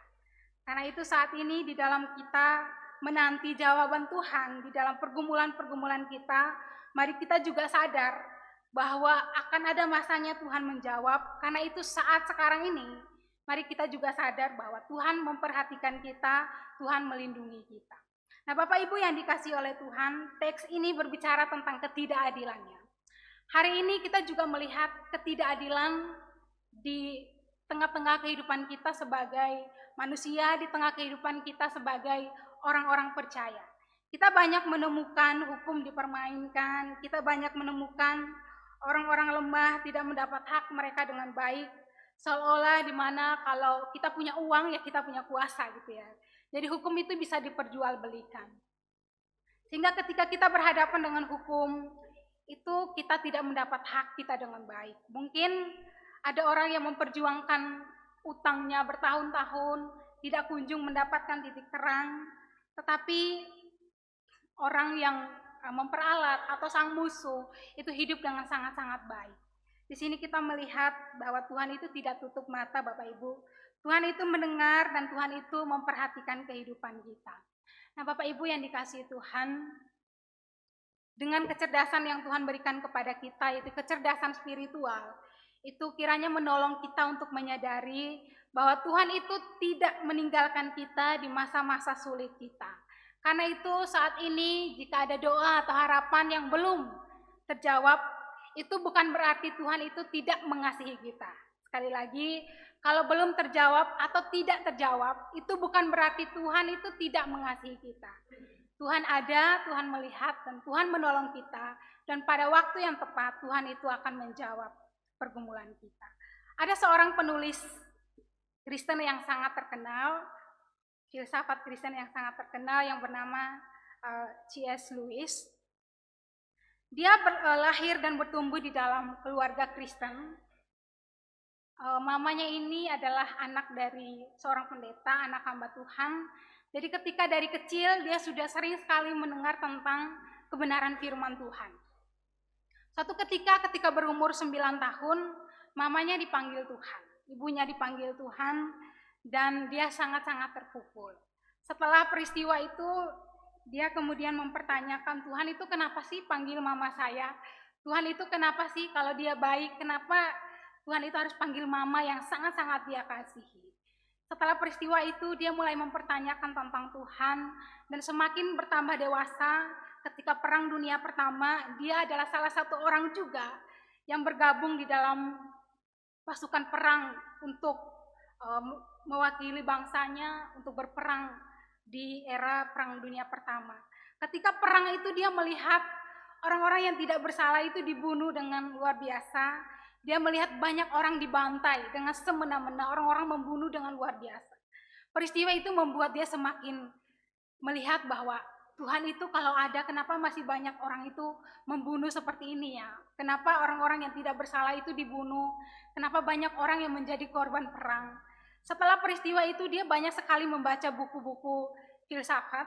Karena itu saat ini di dalam kita menanti jawaban Tuhan, di dalam pergumulan-pergumulan kita, mari kita juga sadar bahwa akan ada masanya Tuhan menjawab. Karena itu saat sekarang ini, mari kita juga sadar bahwa Tuhan memperhatikan kita, Tuhan melindungi kita. Nah Bapak Ibu yang dikasihi oleh Tuhan, teks ini berbicara tentang ketidakadilannya. Hari ini kita juga melihat ketidakadilan di tengah-tengah kehidupan kita sebagai manusia, di tengah kehidupan kita sebagai orang-orang percaya. Kita banyak menemukan hukum dipermainkan, kita banyak menemukan orang-orang lemah tidak mendapat hak mereka dengan baik, seolah-olah di mana kalau kita punya uang ya kita punya kuasa gitu ya. Jadi hukum itu bisa diperjualbelikan. Sehingga ketika kita berhadapan dengan hukum, itu kita tidak mendapat hak kita dengan baik. Mungkin ada orang yang memperjuangkan utangnya bertahun-tahun, tidak kunjung mendapatkan titik terang, tetapi orang yang memperalat atau sang musuh itu hidup dengan sangat-sangat baik. Di sini kita melihat bahwa Tuhan itu tidak tutup mata Bapak Ibu. Tuhan itu mendengar dan Tuhan itu memperhatikan kehidupan kita. Nah Bapak Ibu yang dikasihi Tuhan, dengan kecerdasan yang Tuhan berikan kepada kita, yaitu kecerdasan spiritual, itu kiranya menolong kita untuk menyadari bahwa Tuhan itu tidak meninggalkan kita di masa-masa sulit kita. Karena itu saat ini jika ada doa atau harapan yang belum terjawab, itu bukan berarti Tuhan itu tidak mengasihi kita. Sekali lagi, kalau belum terjawab atau tidak terjawab, itu bukan berarti Tuhan itu tidak mengasihi kita. Tuhan ada, Tuhan melihat, dan Tuhan menolong kita. Dan pada waktu yang tepat, Tuhan itu akan menjawab pergumulan kita. Ada seorang penulis Kristen yang sangat terkenal, filsafat Kristen yang sangat terkenal yang bernama C.S. Lewis. Dia lahir dan bertumbuh di dalam keluarga Kristen. Mamanya ini adalah anak dari seorang pendeta, anak hamba Tuhan. Jadi ketika dari kecil dia sudah sering sekali mendengar tentang kebenaran firman Tuhan. Suatu ketika berumur 9 tahun, mamanya dipanggil Tuhan, ibunya dipanggil Tuhan, dan dia sangat-sangat terpukul. Setelah peristiwa itu, dia kemudian mempertanyakan, Tuhan itu kenapa sih panggil mama saya? Tuhan itu kenapa sih kalau dia baik, kenapa Tuhan itu harus panggil mama yang sangat-sangat dia kasihi? Setelah peristiwa itu dia mulai mempertanyakan tentang Tuhan, dan semakin bertambah dewasa, ketika Perang Dunia Pertama, dia adalah salah satu orang juga yang bergabung di dalam pasukan perang untuk mewakili bangsanya untuk berperang di era Perang Dunia Pertama. Ketika perang itu dia melihat orang-orang yang tidak bersalah itu dibunuh dengan luar biasa. Dia melihat banyak orang dibantai dengan semena-mena, orang-orang membunuh dengan luar biasa. Peristiwa itu membuat dia semakin melihat bahwa Tuhan itu kalau ada, kenapa masih banyak orang itu membunuh seperti ini ya? Kenapa orang-orang yang tidak bersalah itu dibunuh? Kenapa banyak orang yang menjadi korban perang? Setelah peristiwa itu dia banyak sekali membaca buku-buku filsafat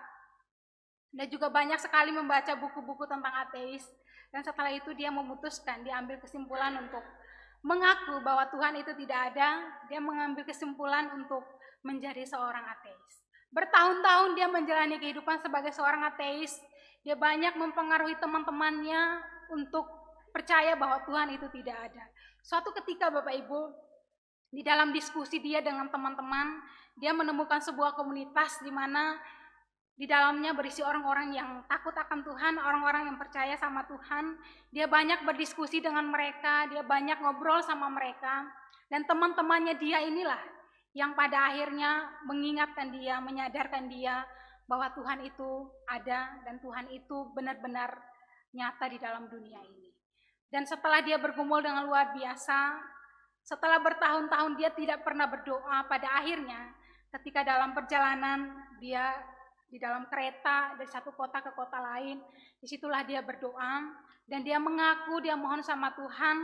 dan juga banyak sekali membaca buku-buku tentang ateis. Dan setelah itu dia memutuskan, dia ambil kesimpulan untuk mengaku bahwa Tuhan itu tidak ada. Dia mengambil kesimpulan untuk menjadi seorang ateis. Bertahun-tahun dia menjalani kehidupan sebagai seorang ateis. Dia banyak mempengaruhi teman-temannya untuk percaya bahwa Tuhan itu tidak ada. Suatu ketika Bapak Ibu, Di dalam diskusi dia dengan teman-teman, dia menemukan sebuah komunitas di mana di dalamnya berisi orang-orang yang takut akan Tuhan, orang-orang yang percaya sama Tuhan. Dia banyak berdiskusi dengan mereka, dia banyak ngobrol sama mereka. Dan teman-temannya dia inilah yang pada akhirnya mengingatkan dia, menyadarkan dia bahwa Tuhan itu ada dan Tuhan itu benar-benar nyata di dalam dunia ini. Dan setelah dia bergumul dengan luar biasa, setelah bertahun-tahun dia tidak pernah berdoa, pada akhirnya ketika dalam perjalanan dia di dalam kereta dari satu kota ke kota lain, disitulah dia berdoa dan dia mengaku, dia mohon sama Tuhan,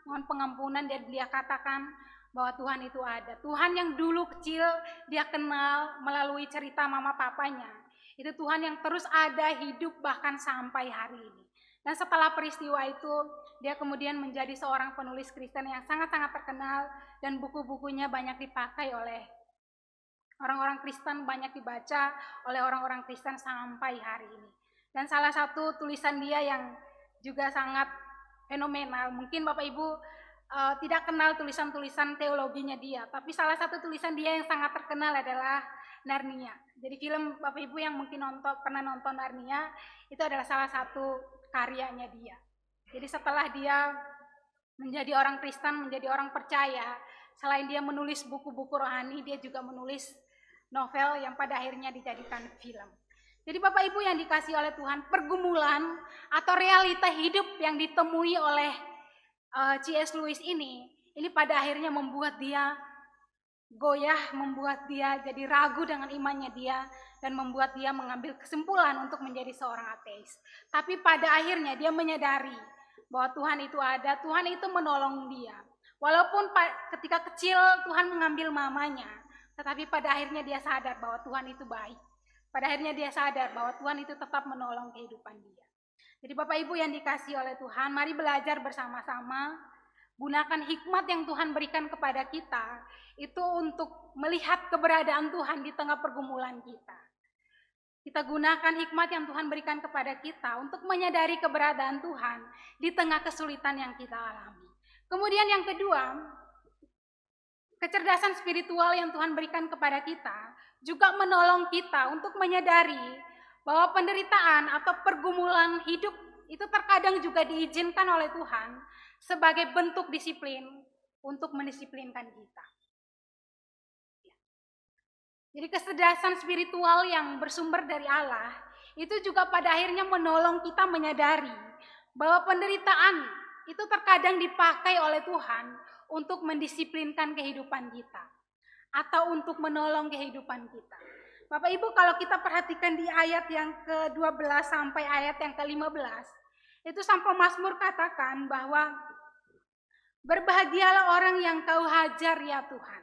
mohon pengampunan, dan dia katakan bahwa Tuhan itu ada. Tuhan yang dulu kecil dia kenal melalui cerita mama papanya, itu Tuhan yang terus ada, hidup bahkan sampai hari ini. Dan setelah peristiwa itu, dia kemudian menjadi seorang penulis Kristen yang sangat-sangat terkenal dan buku-bukunya banyak dipakai oleh orang-orang Kristen, banyak dibaca oleh orang-orang Kristen sampai hari ini. Dan salah satu tulisan dia yang juga sangat fenomenal, mungkin Bapak Ibu tidak kenal tulisan-tulisan teologinya dia, tapi salah satu tulisan dia yang sangat terkenal adalah Narnia. Jadi film Bapak Ibu yang mungkin pernah nonton Narnia, itu adalah salah satu karyanya dia. Jadi setelah dia menjadi orang Kristen, menjadi orang percaya, selain dia menulis buku-buku rohani, dia juga menulis novel yang pada akhirnya dijadikan film. Jadi Bapak Ibu yang dikasihi oleh Tuhan, pergumulan atau realita hidup yang ditemui oleh C.S. Lewis ini pada akhirnya membuat dia goyah, membuat dia jadi ragu dengan imannya dia, dan membuat dia mengambil kesimpulan untuk menjadi seorang ateis. Tapi pada akhirnya dia menyadari bahwa Tuhan itu ada, Tuhan itu menolong dia. Walaupun ketika kecil Tuhan mengambil mamanya, tetapi pada akhirnya dia sadar bahwa Tuhan itu baik. Pada akhirnya dia sadar bahwa Tuhan itu tetap menolong kehidupan dia. Jadi Bapak Ibu yang dikasihi oleh Tuhan, mari belajar bersama-sama, gunakan hikmat yang Tuhan berikan kepada kita, itu untuk melihat keberadaan Tuhan di tengah pergumulan kita. Kita gunakan hikmat yang Tuhan berikan kepada kita untuk menyadari keberadaan Tuhan di tengah kesulitan yang kita alami. Kemudian yang kedua, kecerdasan spiritual yang Tuhan berikan kepada kita juga menolong kita untuk menyadari bahwa penderitaan atau pergumulan hidup itu terkadang juga diizinkan oleh Tuhan sebagai bentuk disiplin untuk mendisiplinkan kita. Jadi kecerdasan spiritual yang bersumber dari Allah itu juga pada akhirnya menolong kita menyadari bahwa penderitaan itu terkadang dipakai oleh Tuhan untuk mendisiplinkan kehidupan kita atau untuk menolong kehidupan kita. Bapak Ibu, kalau kita perhatikan di ayat yang ke-12 sampai ayat yang ke-15, itu sang pemazmur katakan bahwa berbahagialah orang yang kau hajar ya Tuhan.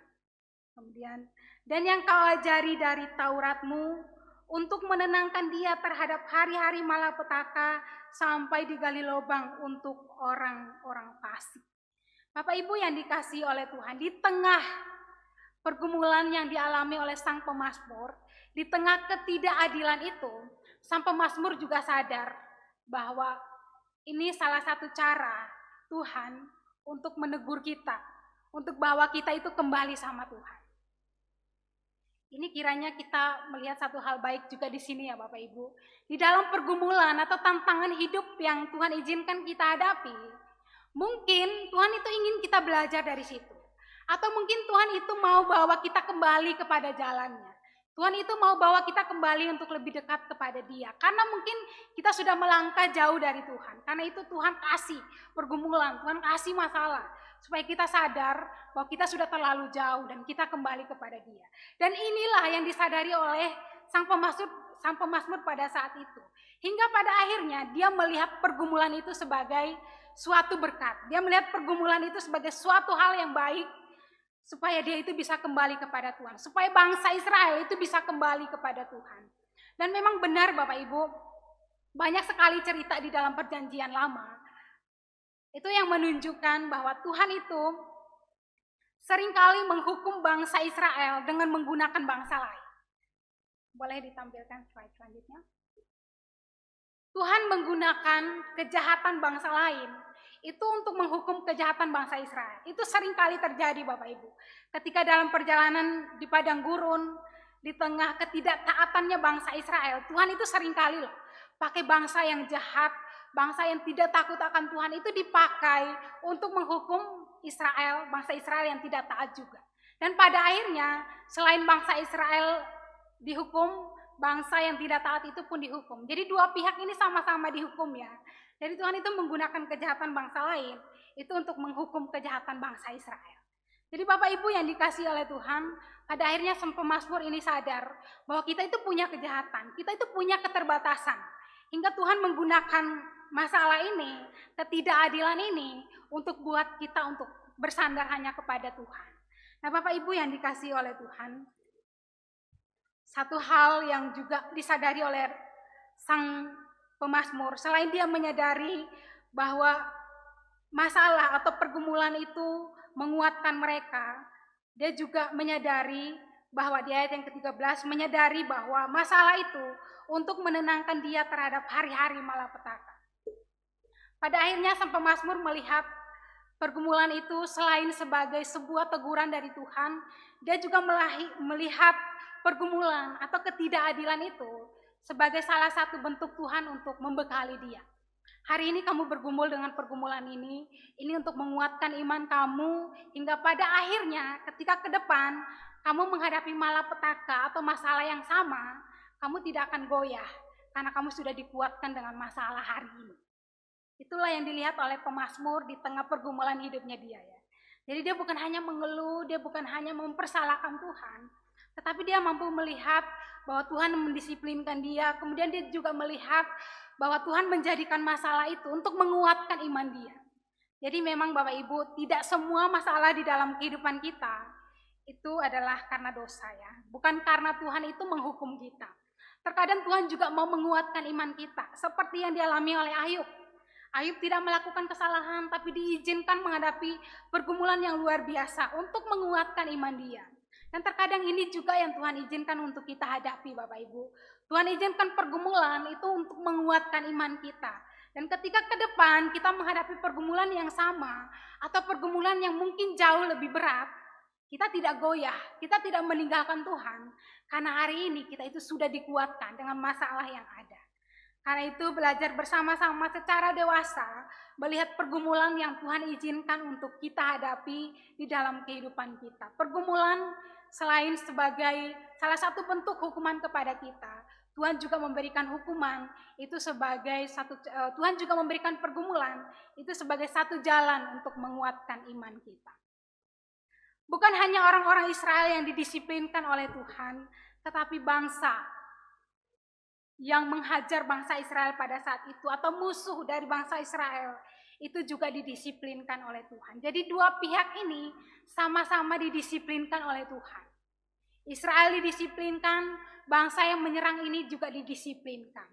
Kemudian, dan yang kau ajari dari Tauratmu untuk menenangkan dia terhadap hari-hari malapetaka sampai digali lubang untuk orang-orang fasik. Bapak Ibu yang dikasihi oleh Tuhan, di tengah pergumulan yang dialami oleh sang pemazmur, di tengah ketidakadilan itu, sang pemazmur juga sadar bahwa ini salah satu cara Tuhan untuk menegur kita, untuk bahwa kita itu kembali sama Tuhan. Ini kiranya kita melihat satu hal baik juga di sini ya Bapak Ibu. Di dalam pergumulan atau tantangan hidup yang Tuhan izinkan kita hadapi, mungkin Tuhan itu ingin kita belajar dari situ. Atau mungkin Tuhan itu mau bawa kita kembali kepada jalannya. Tuhan itu mau bawa kita kembali untuk lebih dekat kepada Dia. Karena mungkin kita sudah melangkah jauh dari Tuhan. Karena itu Tuhan kasih pergumulan, Tuhan kasih masalah. Supaya kita sadar bahwa kita sudah terlalu jauh dan kita kembali kepada Dia. Dan inilah yang disadari oleh sang pemazmur pada saat itu. Hingga pada akhirnya dia melihat pergumulan itu sebagai suatu berkat. Dia melihat pergumulan itu sebagai suatu hal yang baik. Supaya dia itu bisa kembali kepada Tuhan. Supaya bangsa Israel itu bisa kembali kepada Tuhan. Dan memang benar Bapak Ibu, banyak sekali cerita di dalam perjanjian lama. Itu yang menunjukkan bahwa Tuhan itu seringkali menghukum bangsa Israel dengan menggunakan bangsa lain. Boleh ditampilkan slide selanjutnya. Tuhan menggunakan kejahatan bangsa lain itu untuk menghukum kejahatan bangsa Israel. Itu seringkali terjadi Bapak Ibu. Ketika dalam perjalanan di padang gurun, di tengah ketidaktaatannya bangsa Israel, Tuhan itu seringkali loh pakai bangsa yang jahat, bangsa yang tidak takut akan Tuhan itu dipakai untuk menghukum Israel, bangsa Israel yang tidak taat juga. Dan pada akhirnya selain bangsa Israel dihukum, bangsa yang tidak taat itu pun dihukum. Jadi dua pihak ini sama-sama dihukum ya. Jadi Tuhan itu menggunakan kejahatan bangsa lain itu untuk menghukum kejahatan bangsa Israel. Jadi Bapak Ibu yang dikasihi oleh Tuhan, pada akhirnya sang pemazmur ini sadar bahwa kita itu punya kejahatan, kita itu punya keterbatasan. Hingga Tuhan menggunakan masalah ini, ketidakadilan ini untuk buat kita untuk bersandar hanya kepada Tuhan. Nah Bapak Ibu yang dikasihi oleh Tuhan, satu hal yang juga disadari oleh sang pemazmur, selain dia menyadari bahwa masalah atau pergumulan itu menguatkan mereka, dia juga menyadari bahwa di ayat yang ke-13 menyadari bahwa masalah itu untuk menenangkan dia terhadap hari-hari malapetaka. Pada akhirnya sang pemazmur melihat pergumulan itu selain sebagai sebuah teguran dari Tuhan, dia juga melihat pergumulan atau ketidakadilan itu sebagai salah satu bentuk Tuhan untuk membekali dia. Hari ini kamu bergumul dengan pergumulan ini untuk menguatkan iman kamu hingga pada akhirnya ketika ke depan kamu menghadapi malapetaka atau masalah yang sama, kamu tidak akan goyah karena kamu sudah dikuatkan dengan masalah hari ini. Itulah yang dilihat oleh pemazmur di tengah pergumulan hidupnya dia ya. Jadi dia bukan hanya mengeluh, dia bukan hanya mempersalahkan Tuhan, tetapi dia mampu melihat bahwa Tuhan mendisiplinkan dia, kemudian dia juga melihat bahwa Tuhan menjadikan masalah itu untuk menguatkan iman dia. Jadi memang Bapak Ibu, tidak semua masalah di dalam kehidupan kita itu adalah karena dosa ya. Bukan karena Tuhan itu menghukum kita. Terkadang Tuhan juga mau menguatkan iman kita. Seperti yang dialami oleh Ayub. Ayub tidak melakukan kesalahan, tapi diizinkan menghadapi pergumulan yang luar biasa untuk menguatkan iman dia. Dan terkadang ini juga yang Tuhan izinkan untuk kita hadapi Bapak Ibu. Tuhan izinkan pergumulan itu untuk menguatkan iman kita. Dan ketika ke depan kita menghadapi pergumulan yang sama atau pergumulan yang mungkin jauh lebih berat, kita tidak goyah, kita tidak meninggalkan Tuhan. Karena hari ini kita itu sudah dikuatkan dengan masalah yang ada. Karena itu belajar bersama-sama secara dewasa, melihat pergumulan yang Tuhan izinkan untuk kita hadapi di dalam kehidupan kita. Pergumulan selain sebagai salah satu bentuk hukuman kepada kita, Tuhan juga memberikan hukuman itu sebagai Tuhan juga memberikan pergumulan itu sebagai satu jalan untuk menguatkan iman kita. Bukan hanya orang-orang Israel yang didisiplinkan oleh Tuhan, tetapi bangsa yang menghajar bangsa Israel pada saat itu atau musuh dari bangsa Israel itu juga didisiplinkan oleh Tuhan. Jadi dua pihak ini sama-sama didisiplinkan oleh Tuhan. Israel didisiplinkan, bangsa yang menyerang ini juga didisiplinkan.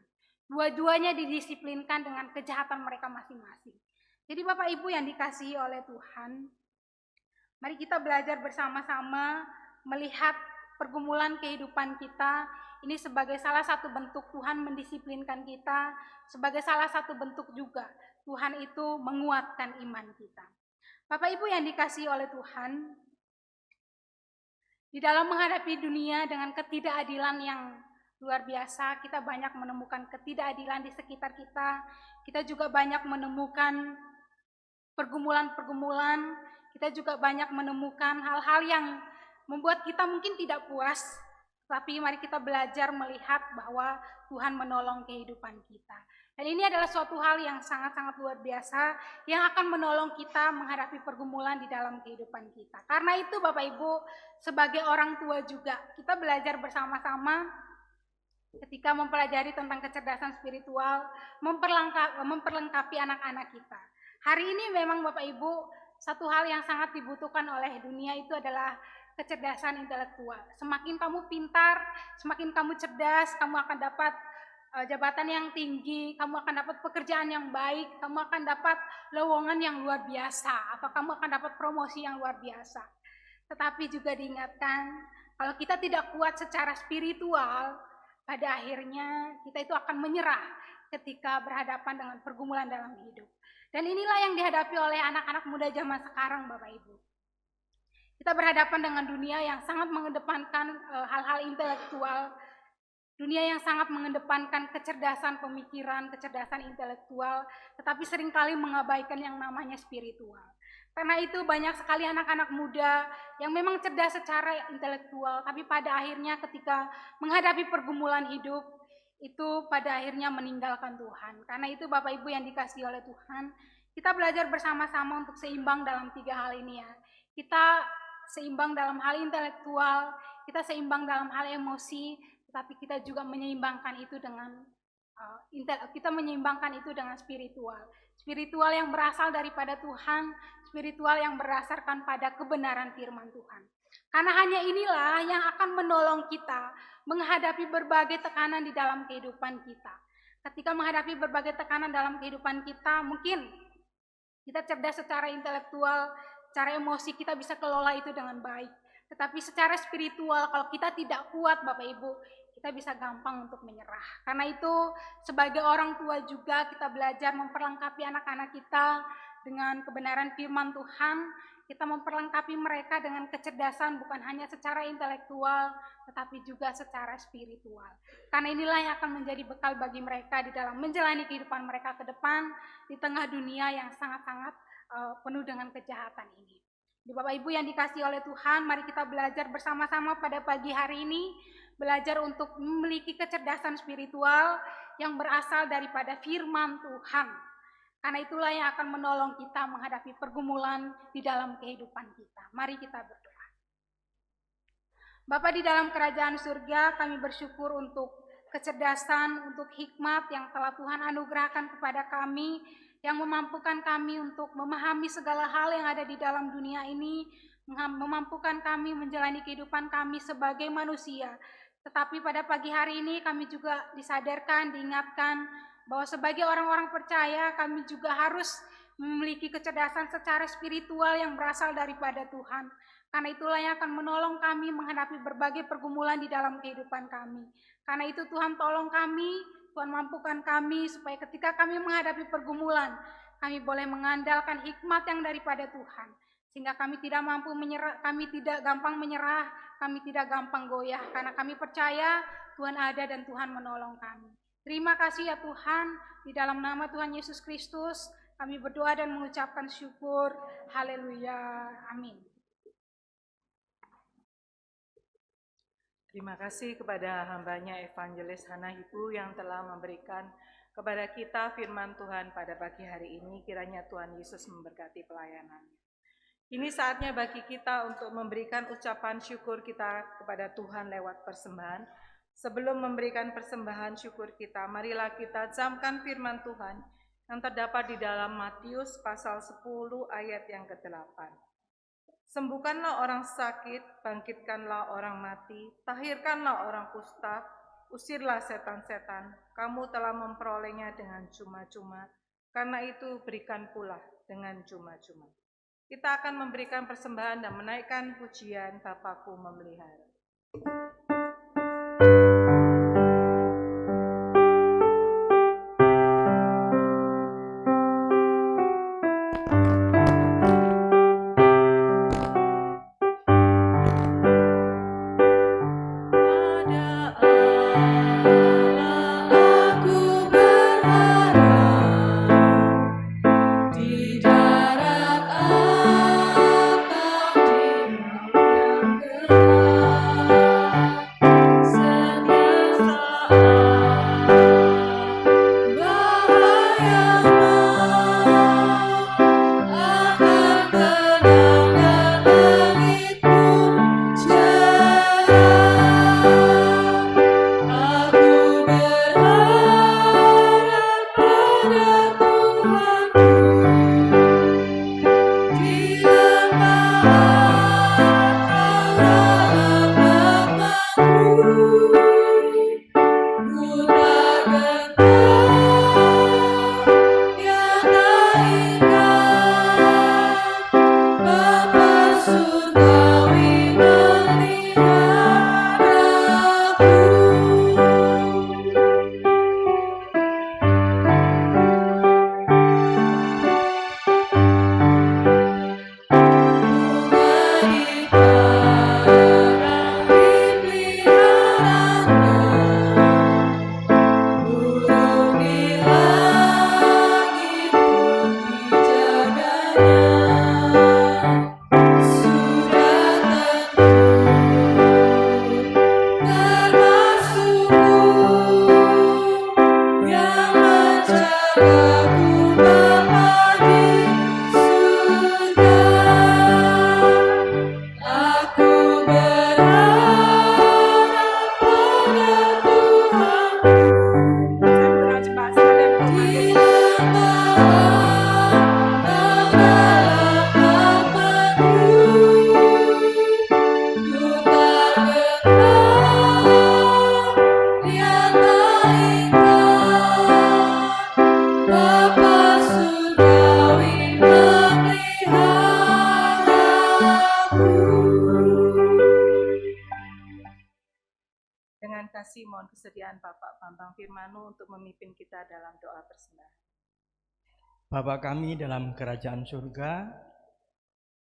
Dua-duanya didisiplinkan dengan kejahatan mereka masing-masing. Jadi Bapak Ibu yang dikasihi oleh Tuhan, mari kita belajar bersama-sama melihat pergumulan kehidupan kita ini sebagai salah satu bentuk Tuhan mendisiplinkan kita, sebagai salah satu bentuk juga Tuhan itu menguatkan iman kita. Bapak Ibu yang dikasihi oleh Tuhan, di dalam menghadapi dunia dengan ketidakadilan yang luar biasa, kita banyak menemukan ketidakadilan di sekitar kita. Kita juga banyak menemukan pergumulan-pergumulan. Kita juga banyak menemukan hal-hal yang membuat kita mungkin tidak puas. Tapi mari kita belajar melihat bahwa Tuhan menolong kehidupan kita. Dan ini adalah suatu hal yang sangat-sangat luar biasa yang akan menolong kita menghadapi pergumulan di dalam kehidupan kita. Karena itu Bapak Ibu, sebagai orang tua juga, kita belajar bersama-sama ketika mempelajari tentang kecerdasan spiritual, memperlengkapi anak-anak kita. Hari ini memang Bapak Ibu, satu hal yang sangat dibutuhkan oleh dunia itu adalah kecerdasan intelektual. Semakin kamu pintar, semakin kamu cerdas, kamu akan dapat jabatan yang tinggi, kamu akan dapat pekerjaan yang baik, kamu akan dapat lowongan yang luar biasa, atau kamu akan dapat promosi yang luar biasa. Tetapi juga diingatkan, kalau kita tidak kuat secara spiritual, pada akhirnya kita itu akan menyerah ketika berhadapan dengan pergumulan dalam hidup. Dan inilah yang dihadapi oleh anak-anak muda zaman sekarang, Bapak Ibu. Kita berhadapan dengan dunia yang sangat mengedepankan hal-hal intelektual, dunia yang sangat mengedepankan kecerdasan pemikiran, kecerdasan intelektual, tetapi seringkali mengabaikan yang namanya spiritual. Karena itu banyak sekali anak-anak muda yang memang cerdas secara intelektual, tapi pada akhirnya ketika menghadapi pergumulan hidup, itu pada akhirnya meninggalkan Tuhan. Karena itu Bapak Ibu yang dikasihi oleh Tuhan, kita belajar bersama-sama untuk seimbang dalam 3 hal ini ya. Kita seimbang dalam hal intelektual, kita seimbang dalam hal emosi, tetapi kita juga menyeimbangkan itu dengan spiritual. Spiritual yang berasal daripada Tuhan, spiritual yang berdasarkan pada kebenaran firman Tuhan. Karena hanya inilah yang akan menolong kita menghadapi berbagai tekanan di dalam kehidupan kita. Ketika menghadapi berbagai tekanan dalam kehidupan kita, mungkin kita cerdas secara intelektual, secara emosi kita bisa kelola itu dengan baik. Tetapi secara spiritual kalau kita tidak kuat Bapak Ibu, kita bisa gampang untuk menyerah. Karena itu sebagai orang tua juga kita belajar memperlengkapi anak-anak kita dengan kebenaran firman Tuhan. Kita memperlengkapi mereka dengan kecerdasan bukan hanya secara intelektual, tetapi juga secara spiritual. Karena inilah yang akan menjadi bekal bagi mereka di dalam menjalani kehidupan mereka ke depan di tengah dunia yang sangat-sangat penuh dengan kejahatan ini. Di Bapak Ibu yang dikasihi oleh Tuhan, mari kita belajar bersama-sama pada pagi hari ini, belajar untuk memiliki kecerdasan spiritual yang berasal daripada firman Tuhan. Karena itulah yang akan menolong kita menghadapi pergumulan di dalam kehidupan kita. Mari kita berdoa. Bapa di dalam kerajaan surga, kami bersyukur untuk kecerdasan, untuk hikmat yang telah Tuhan anugerahkan kepada kami, yang memampukan kami untuk memahami segala hal yang ada di dalam dunia ini, memampukan kami menjalani kehidupan kami sebagai manusia. Tetapi pada pagi hari ini kami juga disadarkan, diingatkan bahwa sebagai orang-orang percaya kami juga harus memiliki kecerdasan secara spiritual yang berasal daripada Tuhan. Karena itulah yang akan menolong kami menghadapi berbagai pergumulan di dalam kehidupan kami. Karena itu Tuhan tolong kami, Tuhan mampukan kami supaya ketika kami menghadapi pergumulan, kami boleh mengandalkan hikmat yang daripada Tuhan. Sehingga kami tidak mampu menyerah, kami tidak gampang menyerah, kami tidak gampang goyah. Karena kami percaya Tuhan ada dan Tuhan menolong kami. Terima kasih ya Tuhan, di dalam nama Tuhan Yesus Kristus, kami berdoa dan mengucapkan syukur. Haleluya. Amin. Terima kasih kepada hambanya Evangelis Hana Ibu yang telah memberikan kepada kita firman Tuhan pada pagi hari ini. Kiranya Tuhan Yesus memberkati pelayanannya. Ini saatnya bagi kita untuk memberikan ucapan syukur kita kepada Tuhan lewat persembahan. Sebelum memberikan persembahan syukur kita, marilah kita camkan firman Tuhan yang terdapat di dalam Matius pasal 10 ayat yang ke-8. Sembuhkanlah orang sakit, bangkitkanlah orang mati, tahirkanlah orang kusta, usirlah setan-setan. Kamu telah memperolehnya dengan cuma-cuma, karena itu berikan pula dengan cuma-cuma. Kita akan memberikan persembahan dan menaikkan pujian Bapakku memelihara. Di darat apa di malam yang gelap. persediaan Bapak Bambang Firmanu untuk memimpin kita dalam doa persembahan. Bapa kami dalam kerajaan surga,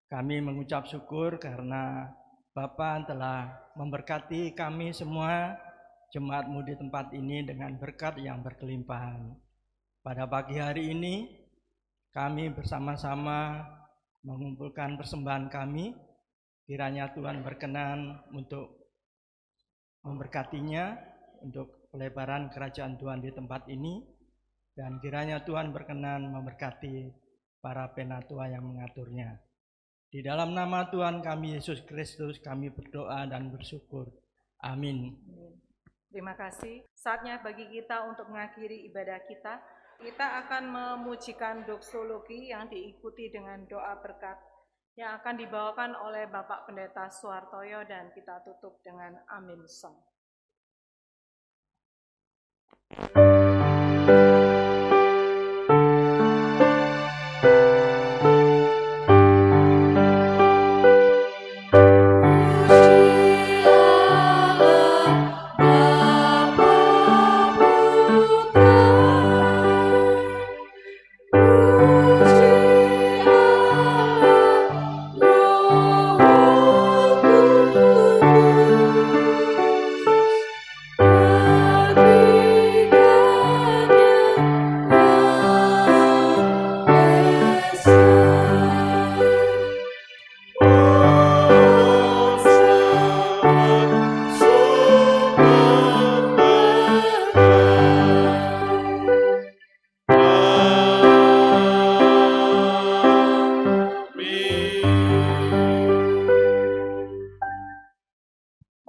kami mengucap syukur karena Bapa telah memberkati kami semua jemaat-Mu di tempat ini dengan berkat yang berkelimpahan. Pada pagi hari ini, kami bersama-sama mengumpulkan persembahan kami. Kiranya Tuhan berkenan untuk memberkatinya, untuk pelebaran kerajaan Tuhan di tempat ini. Dan kiranya Tuhan berkenan memberkati para penatua yang mengaturnya. Di dalam nama Tuhan kami Yesus Kristus kami berdoa dan bersyukur. Amin. Terima kasih. Saatnya bagi kita untuk mengakhiri ibadah kita. Kita akan memujikan doksologi yang diikuti dengan doa berkat yang akan dibawakan oleh Bapak Pendeta Suhartoyo dan kita tutup dengan Amin Song.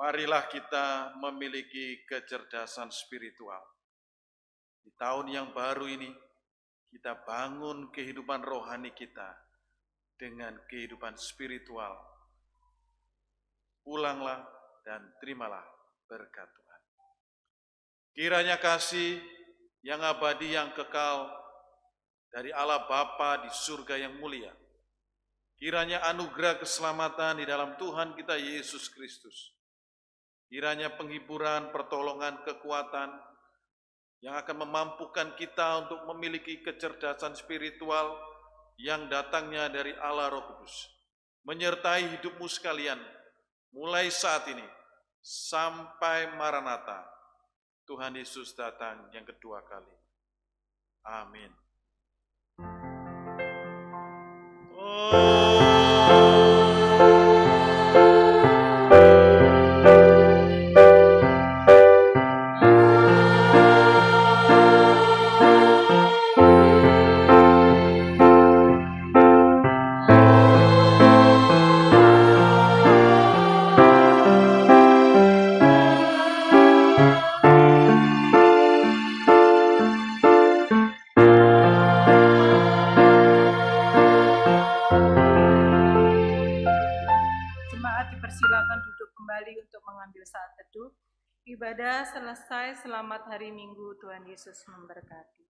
Marilah kita memiliki kecerdasan spiritual. Di tahun yang baru ini, kita bangun kehidupan rohani kita dengan kehidupan spiritual. Pulanglah dan terimalah berkat Tuhan. Kiranya kasih yang abadi yang kekal dari Allah Bapa di surga yang mulia, kiranya anugerah keselamatan di dalam Tuhan kita Yesus Kristus, kiranya penghiburan, pertolongan, kekuatan yang akan memampukan kita untuk memiliki kecerdasan spiritual yang datangnya dari Allah Roh Kudus, menyertai hidupmu sekalian, mulai saat ini sampai Maranatha, Tuhan Yesus datang yang kedua kali. Amin. Dipersilakan duduk kembali untuk mengambil saat teduh. Ibadah selesai, selamat hari Minggu, Tuhan Yesus memberkati.